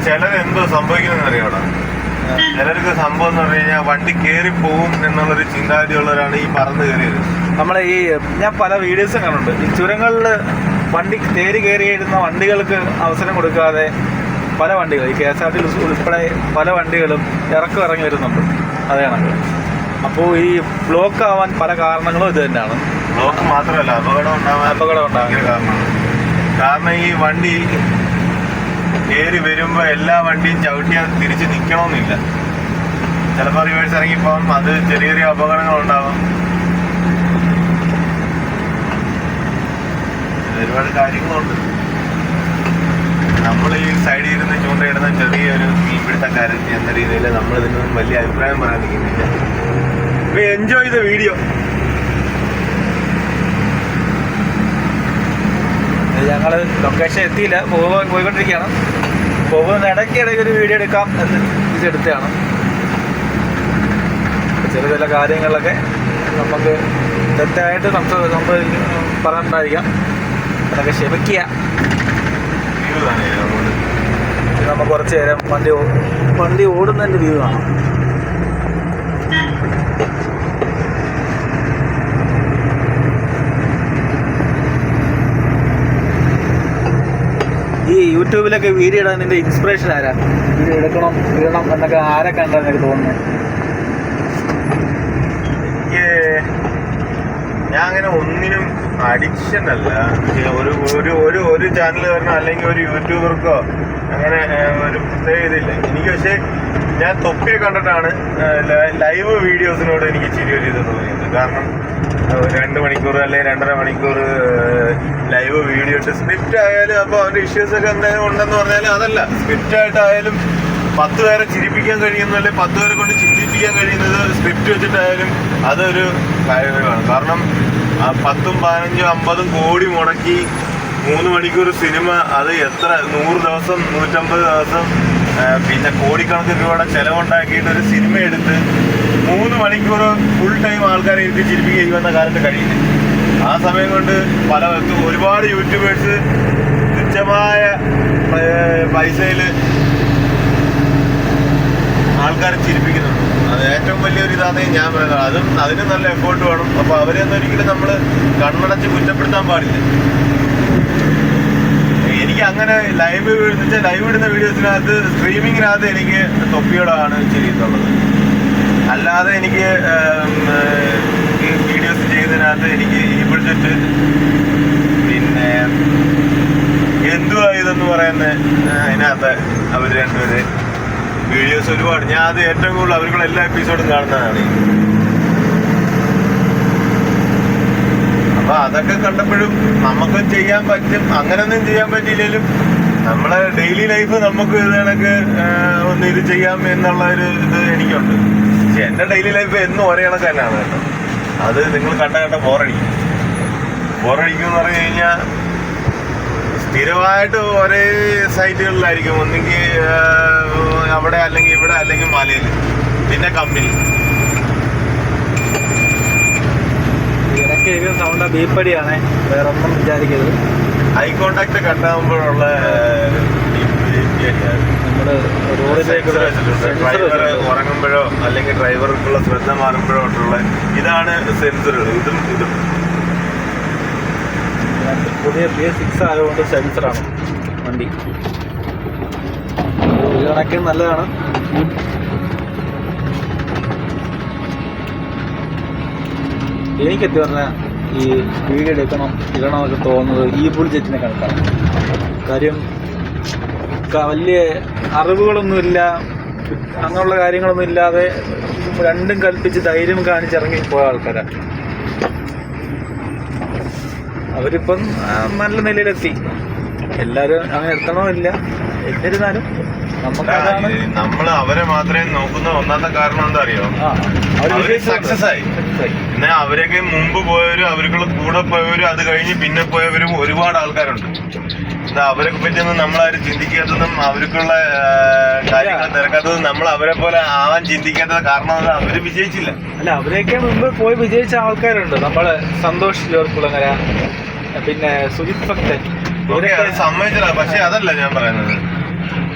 ചിലരെന്തോ സംഭവിക്കുന്നതെന്ന് അറിയാം. ചിലർക്ക് സംഭവം എന്ന് പറഞ്ഞു കഴിഞ്ഞാൽ വണ്ടി കയറി പോകും എന്നുള്ളൊരു ചിന്താഗതിയുള്ളവരാണ് ഈ പറന്ന് കയറിയത്. നമ്മളെ ഞാൻ പല വീഡിയോസും കണ്ടുണ്ട്. ഈ ചുരങ്ങളിൽ വണ്ടി തേരി കയറിയിരുന്ന വണ്ടികൾക്ക് അവസരം കൊടുക്കാതെ പല വണ്ടികൾ, ഈ KSRTC ഉൾപ്പെടെ പല വണ്ടികളും ഇറങ്ങി വരുന്നുണ്ട്. അതാണ്. അപ്പോൾ ഈ ബ്ലോക്ക് ആവാൻ പല കാരണങ്ങളും ഇത് തന്നെയാണ്. ബ്ലോക്ക് മാത്രമല്ല, അപകടം ഉണ്ടാകാൻ കാരണം ഈ വണ്ടി കയറി വരുമ്പോൾ എല്ലാ വണ്ടിയും ചവിട്ടിയാൽ തിരിച്ച് നിൽക്കണമെന്നില്ല. ചിലപ്പോൾ റിവേഴ്സ് ഇറങ്ങിപ്പോകും. അത് ചെറിയ ചെറിയ അപകടങ്ങളുണ്ടാവാം. ഒരുപാട് കാര്യങ്ങളുണ്ട്. നമ്മൾ ഈ സൈഡിൽ ഇരുന്ന് ചൂണ്ടയിടുന്ന ചെറിയൊരു മീൻപിടുത്തക്കാരൻ എന്ന രീതിയിൽ നമ്മൾ ഇതിനൊന്നും വലിയ അഭിപ്രായം പറയാൻ നിൽക്കുന്നില്ല. അപ്പോൾ എൻജോയ് ദ വീഡിയോ. ഞങ്ങൾ ലൊക്കേഷൻ എത്തിയില്ല, പോയിക്കൊണ്ടിരിക്കുകയാണ്. പോകുന്ന ഇടയ്ക്ക് ഒരു വീഡിയോ എടുക്കാം എന്ന് ഇതെടുത്തതാണ്. ചെറിയ ചില കാര്യങ്ങളിലൊക്കെ നമുക്ക് തെറ്റായിട്ട് പറഞ്ഞിട്ടുണ്ടായിരിക്കാം. അതൊക്കെ ക്ഷമിക്കുക. നമുക്ക് കുറച്ച് നേരം വണ്ടി ഓടുന്നതിൻ്റെ വ്യൂ കാണാം. യൂട്യൂബിലൊക്കെ വീഡിയോ ഇടാൻ നിന്റെ ഇൻസ്പിറേഷൻ ആരാ? വീഡിയോ ഇടണം എന്നൊക്കെ ആരൊക്കെ ഉണ്ടെന്ന് എനിക്ക് തോന്നുന്നു? ഞാൻ അങ്ങനെ ഒന്നിനും അഡിക്ഷൻ അല്ല. ഒരു ചാനലുകാരനോ അല്ലെങ്കിൽ ഒരു യൂട്യൂബർക്കോ അങ്ങനെ ഒരു പ്രത്യേക ഇതില്ല എനിക്ക്. പക്ഷേ ഞാൻ തൊപ്പിയെ കണ്ടിട്ടാണ് ലൈവ് വീഡിയോസിനോട് എനിക്ക് ചിരി ഒരു ഇത് തോന്നിയത്. കാരണം 2 മണിക്കൂർ അല്ലെങ്കിൽ 2.5 മണിക്കൂർ ലൈവ് വീഡിയോ ഇട്ട് സ്ക്രിപ്റ്റ് ആയാലും അപ്പോൾ അവൻ്റെ ഇഷ്യൂസൊക്കെ എന്തെങ്കിലും ഉണ്ടെന്ന് പറഞ്ഞാലും അതല്ല, സ്ക്രിപ്റ്റ് ആയിട്ടായാലും 10 പേരെ ചിരിപ്പിക്കാൻ കഴിയുന്നല്ലേ, 10 പേരെ കൊണ്ട് ചിന്തിപ്പിക്കാൻ കഴിയുന്നത് സ്ക്രിപ്റ്റ് വെച്ചിട്ടായാലും അതൊരു കാര്യമാണ്. കാരണം 10, 15, 50 കോടി മുടക്കി 3 മണിക്കൂർ സിനിമ, അത് എത്ര 100 ദിവസം 150 ദിവസം പിന്നെ കോടിക്കണക്കിന് രൂപയുടെ ചെലവുണ്ടാക്കിയിട്ട് ഒരു സിനിമ എടുത്ത് 3 മണിക്കൂർ ഫുൾ ടൈം ആൾക്കാരെ ഇരുത്തി ചിരിപ്പിക്കുക ഈ വന്ന കാലത്ത് കഴിയില്ല. ആ സമയം കൊണ്ട് ഒരുപാട് യൂട്യൂബേഴ്സ് തുച്ഛമായ പൈസയിൽ ആൾക്കാരെ ചിരിപ്പിക്കുന്നുണ്ട്. അത് ഏറ്റവും വലിയൊരു ഇതാണ് ഞാൻ പറയുന്നത്. അതിന് നല്ല എഫേർട്ട് വേണം. അപ്പോൾ അവരെയൊന്നും ഒരിക്കലും നമ്മൾ കണ്ണടച്ച് കുറ്റപ്പെടുത്താൻ പാടില്ല. എനിക്ക് അങ്ങനെ ലൈവ് ഇടുന്ന വീഡിയോസിനകത്ത് സ്ട്രീമിങ്ങിനകത്ത് എനിക്ക് തൊപ്പിയോടാണ് ചെയ്യുന്നുള്ളത്. അല്ലാതെ എനിക്ക് ഈ വീഡിയോസ് ചെയ്യുന്നതിനകത്ത് എനിക്ക് ഈ ബഡ്ജറ്റ് പിന്നെ എന്തുവാ ഇതെന്ന് പറയുന്നത് അതിനകത്ത് അവർ രണ്ടുപേര് വീഡിയോസ് ഒരുപാട്, ഞാൻ അത് ഏറ്റവും കൂടുതൽ അവർക്കുള്ള എല്ലാ എപ്പിസോഡും കാണുന്നതാണ്. അപ്പൊ അതൊക്കെ കണ്ടപ്പോഴും നമുക്കും ചെയ്യാൻ പറ്റും. അങ്ങനൊന്നും ചെയ്യാൻ പറ്റിയില്ലെങ്കിലും നമ്മളെ ഡെയിലി ലൈഫ് നമുക്ക് ഇത് കണക്ക് ഒന്ന് ഇത് ചെയ്യാം എന്നുള്ള ഒരു ഇത് എനിക്കുണ്ട്. പക്ഷെ എൻ്റെ ഡെയിലി ലൈഫ് എന്നും ഒരേ കണക്ക് തന്നെയാണ് കേട്ടോ. അത് നിങ്ങൾ കണ്ട ബോറടിക്കും എന്ന് പറഞ്ഞു കഴിഞ്ഞാൽ സ്ഥിരമായിട്ട് ഒരേ സൈറ്റുകളിലായിരിക്കും. ഒന്നെങ്കിൽ അവിടെ അല്ലെങ്കിൽ ഇവിടെ അല്ലെങ്കിൽ മലയിൽ, പിന്നെ കമ്പനി. ഇടയ്ക്ക് സൗണ്ട് ബീപ്പടിയാണേ, വേറെ ഒന്നും വിചാരിക്കരുത്. ഹൈ കോണ്ടാക്ട് കട്ടാകുമ്പോഴുള്ള നമ്മുടെ റോഡിലേക്ക് ഡ്രൈവർ ഉറങ്ങുമ്പോഴോ അല്ലെങ്കിൽ ഡ്രൈവർക്കുള്ള ശ്രദ്ധ മാറുമ്പോഴോ ഉള്ള ഇതാണ് സെൻസറുകൾ. ഇതും പുതിയ BS6 ആയതുകൊണ്ട് സെൻസറാണ് വണ്ടി. ഒരു കണക്കിന് നല്ലതാണ്. എനിക്കെത്തി പറഞ്ഞാൽ ഈ വീഡിയോ ഇടണമെന്നൊക്കെ തോന്നുന്നത് ഈ ബുൾജെറ്റിനെ കണക്കാണ്. കാര്യം വലിയ അറിവുകളൊന്നുമില്ല, അങ്ങനെയുള്ള കാര്യങ്ങളൊന്നും ഇല്ലാതെ രണ്ടും കൽപ്പിച്ച് ധൈര്യം കാണിച്ചിറങ്ങി പോയ ആൾക്കാരാണ്. അവരിപ്പം നല്ല നിലയിലെത്തി. എല്ലാവരും അങ്ങനെ എത്തണമെന്നില്ല, എന്നിരുന്നാലും നമ്മൾ അവരെ മാത്രമേ നോക്കുന്ന ഒന്നാമത്തെ കാരണം എന്താ അറിയോ, അവര് സക്സസ് ആയി. പിന്നെ അവരൊക്കെ മുമ്പ് പോയവരും അവർക്കുള്ള കൂടെ പോയവരും അത് കഴിഞ്ഞ് പിന്നെ പോയവരും ഒരുപാട് ആൾക്കാരുണ്ട്. അവരൊക്കെ പറ്റിയൊന്നും നമ്മളാരും ചിന്തിക്കാത്തതും അവർക്കുള്ള കാര്യങ്ങൾ തിരക്കാത്തതും നമ്മൾ അവരെ പോലെ ആവാൻ ചിന്തിക്കാത്തത് കാരണം അവര് വിജയിച്ചില്ല. അല്ല, അവരെയൊക്കെ മുമ്പ് പോയി വിജയിച്ച ആൾക്കാരുണ്ട്. നമ്മള് സന്തോഷ് ജോർക്കുളങ്ങര, പിന്നെ സുജിത് ഭക്തൻ, സമ്മതിച്ചില്ല. പക്ഷെ അതല്ല ഞാൻ പറയുന്നത്,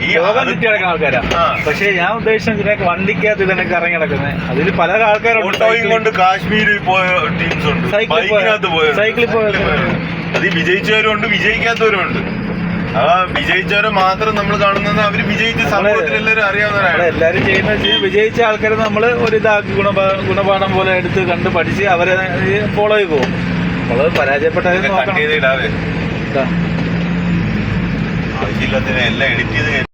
ഈ യോഗം ചുറ്റി നടക്കുന്ന ആൾക്കാരാ. പക്ഷെ ഞാൻ ഉദ്ദേശിച്ചത് ഇതിനൊക്കെ വണ്ടിക്കകത്ത് ഇതിനൊക്കെ ഇറങ്ങി നടക്കുന്നത്. അതിൽ പല ആൾക്കാരുണ്ട്. കൊണ്ട് കാശ്മീരിൽ പോയ ടീംസ് ഉണ്ട്, ബൈക്കിനകത്ത് സൈക്കിളിൽ പോയത്. അത് വിജയിച്ചവരുണ്ട് വിജയിക്കാത്തവരുണ്ട്. ആ വിജയിച്ചവരെ മാത്രം നമ്മൾ കാണുന്നത് അവര് വിജയിച്ച സമൂഹത്തിൽ എല്ലാവരും അറിയാവുന്നവരാണ്. എല്ലാവരും ചെയ്യുന്ന വിജയിച്ച ആൾക്കാരെ നമ്മൾ ഒരു ഇതാക്കി ഗുണപാഠം പോലെ എടുത്ത് കണ്ട് പഠിച്ച് അവരെ ഫോളോ ചെയ്ത് പോകും. അത് പരാജയപ്പെട്ടത് ആവശ്യമില്ലാത്തതിനെ എല്ലാം എഡിറ്റ് ചെയ്ത്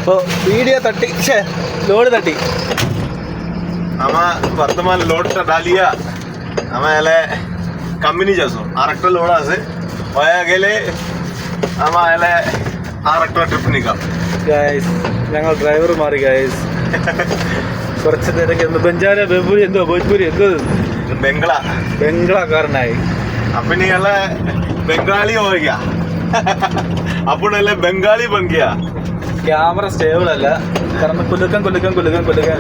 അപ്പോൾ വീഡിയോ तटी लोड तटी आमा वर्तमान लोड डाल लिया आमा याला कंपनी जासो आरक्टर लोड असे वया गेले आमा याला आरक्टर ट्रिप निकाल ഗൈസ് ഞങ്ങൾ ഡ്രൈവർ മാറി ഗൈസ് കുറച്ച് നേരൊക്കെ ബഞ്ചാര ബംബൂരി എന്തോ ഭോജ്പൂരി എന്തോ ബംഗ്ലാക്കാരനായി അപ്പൊ നീ അല്ല ബംഗാളി हो गया അപ്പോഴല്ലേ ബംഗാളി बन गया ക്യാമറ സ്റ്റേബിൾ അല്ല കാരണം കുലുക്കം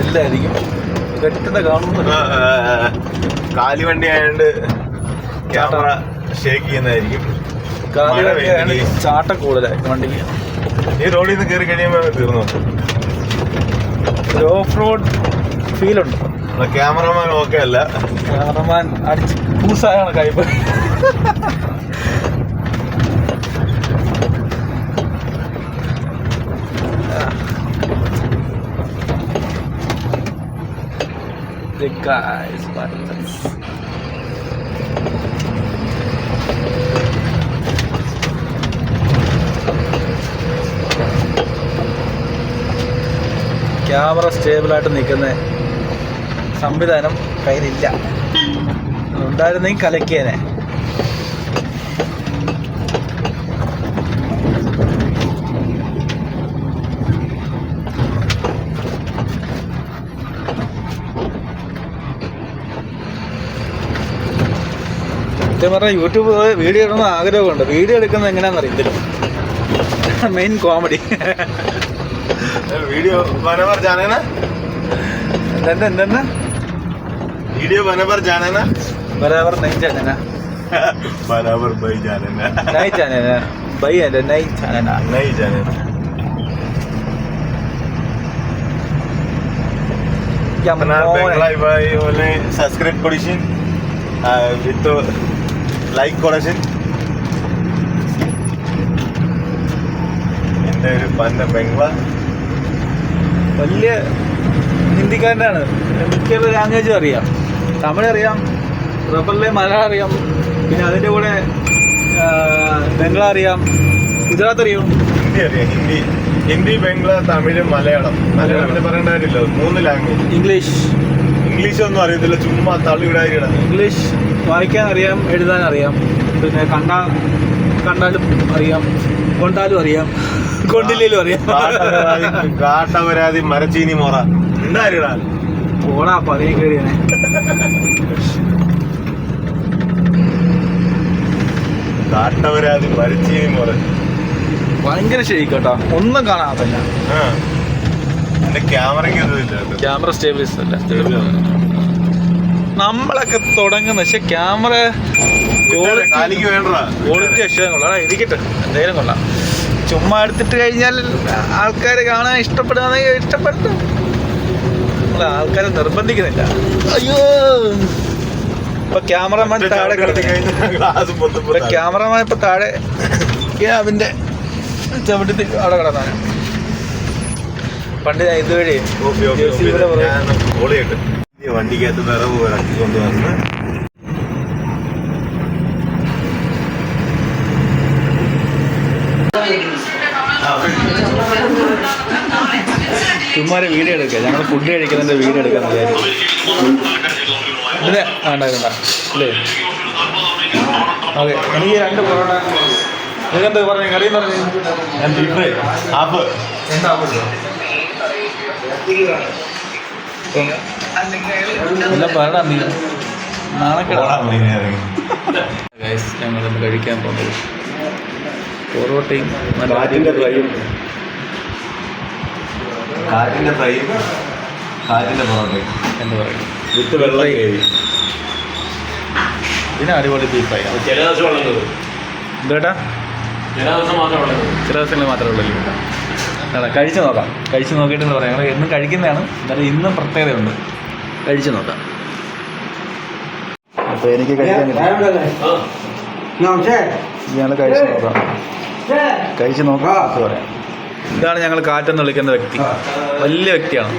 എല്ലായിരിക്കും വ്യക്തത കാണുന്നു കാലിവണ്ടി ആയതുകൊണ്ട് ക്യാമറ ഷേക്ക് ചെയ്യുന്നതായിരിക്കും ചാട്ടം കൂടുതലായി വണ്ടിക്ക് ഈ റോഡിൽ നിന്ന് കയറി കഴിയുമ്പോൾ തീർന്നു ഓഫ് റോഡ് ഫീലുണ്ട് ക്യാമറമാൻ ഓക്കെ അല്ല ക്യാമറമാൻ അടിച്ച് പൂസായാണ് കൈപ്പ് The guys, ക്യാമറ സ്റ്റേബിളായിട്ട് നിൽക്കുന്ന സംവിധാനം കയ്യിലില്ല. ഉണ്ടായിരുന്നെങ്കിൽ കലക്കിയേനെ. സത്യം പറഞ്ഞാൽ യൂട്യൂബ് വീഡിയോ ഇടണമെന്ന് ആഗ്രഹമുണ്ട്. വീഡിയോ എടുക്കുന്നത് എങ്ങനെയാണെന്ന് അറിയത്തില്ല. മെയിൻ കോമഡി वीडियो बराबर जाने ना എന്തെന്നാ वीडियो बराबर जाने ना बराबर नहीं जाने ना बराबर भाई जाने ना नहीं जाने ना भाई है नहीं जाने ना नहीं जाने ना क्या अपना बेंगलाई भाई बोले सब्सक्राइब करिसिन विथ लाइक करिसिन എൻ്റെ ഒരു പന്ന ബംഗ്ല വലിയ ഹിന്ദിക്കാരനാണ്. മിക്കുള്ള ലാംഗ്വേജും അറിയാം. തമിഴ് അറിയാം, റബ്ബറിലെ മലയാളം അറിയാം, പിന്നെ അതിൻ്റെ കൂടെ ബംഗ്ല അറിയാം, ഗുജറാത്ത് അറിയാം, ഹിന്ദി അറിയാം. ഹിന്ദി ബംഗ്ല തമിഴ് മലയാളം പിന്നെ പറയേണ്ട കാര്യമില്ല. 3 ലാംഗ്വേജ്. ഇംഗ്ലീഷ് ഒന്നും അറിയത്തില്ല, ചുമ്മാ തള്ളിവിടാതിരിക്കണം. ഇംഗ്ലീഷ് വായിക്കാൻ അറിയാം, എഴുതാൻ അറിയാം, പിന്നെ കണ്ടാലും അറിയാം, കൊണ്ടാലും അറിയാം, കൊണ്ടില്ലേലും അറിയാം. കാട്ടപരാതി മരച്ചീനി മോറ ഉണ്ടായിടാ പോടാ പതിയെ കയറിയാനെ. കാട്ടപരാതി മരച്ചീനി മോറ ഭയങ്കര ശരിക്കട്ടോ, ഒന്നും കാണാത്തല്ല. എന്റെ ക്യാമറയ്ക്ക് ക്യാമറ സ്റ്റേബിൾസ് അല്ല. നമ്മളൊക്കെ തുടങ്ങുന്ന പക്ഷെ ക്യാമറ ക്വാളിറ്റി അക്ഷരം കൊള്ളാം. ഇരിക്കട്ടെ, എന്തായാലും കൊള്ളാം. ചുമ്മാ എടുത്തിട്ട് കഴിഞ്ഞാൽ ആൾക്കാർ കാണാൻ ഇഷ്ടപ്പെടുകയാണെങ്കിൽ ഇഷ്ടപ്പെടുത്തും. ആൾക്കാരെ നിർബന്ധിക്കുന്നില്ല. അയ്യോ, ഇപ്പൊ ക്യാമറമാൻ താഴെ കിടന്നു. ക്യാമറമാൻ ഇപ്പൊ താഴെ അതിന്റെ ചവിട്ടി അവിടെ കിടന്നാണ്. പണ്ട് ഞാൻ ഇതുവഴി വണ്ടിക്കകത്ത് വിറവ് ഇറക്കി കൊണ്ടുവന്ന് ചുമ്മാ വീഡിയോ എടുക്കുക. ഞങ്ങൾ ഫുഡ് കഴിക്കുന്നതിൻ്റെ വീഡിയോ എടുക്കാന്ന് വിചാരിച്ചു. ഇതിന് വേണ്ട അല്ലേ? ഓക്കെ, എനിക്ക് 2 പൊറോട്ട. നിങ്ങെന്താ പറഞ്ഞു? കറിയും പറഞ്ഞു. ഞാൻ ബീഫ് ആപ്പ് എന്താ എല്ലാം പറയണം. നീ ഗൈസ്, ഞങ്ങളിന്ന് കഴിക്കാൻ പോകുന്നത് പൊറോട്ടയും കാറ്റിൻ്റെ ഫ്രൈയും കാറ്റിൻ്റെ പൊറോട്ടയും എന്ന് പറയും. വിത്ത് വെള്ളം ഗ്രേവി. ഇതിന് അടിപൊളി ബീഫായി. ചില ദിവസം ഉള്ളത് എന്താ ചില ദിവസങ്ങളിൽ മാത്രമേ ഉള്ളൂ. അതാ കഴിച്ചു നോക്കാം. കഴിച്ചു നോക്കിയിട്ട് എന്താ പറയാം, ഞങ്ങൾ എന്നും കഴിക്കുന്നതാണ്. എന്നാലും ഇന്നും പ്രത്യേകതയുണ്ട്. കഴിച്ചു നോക്കാം. അപ്പോൾ എനിക്ക് കഴിക്കാനില്ല. ഞങ്ങൾ കഴിച്ചു നോക്കാം. കഴിച്ചു നോക്കാം പറയാം. ഇതാണ് ഞങ്ങൾ കാറ്റെന്ന് വിളിക്കുന്ന വ്യക്തി. വലിയ വ്യക്തിയാണ്.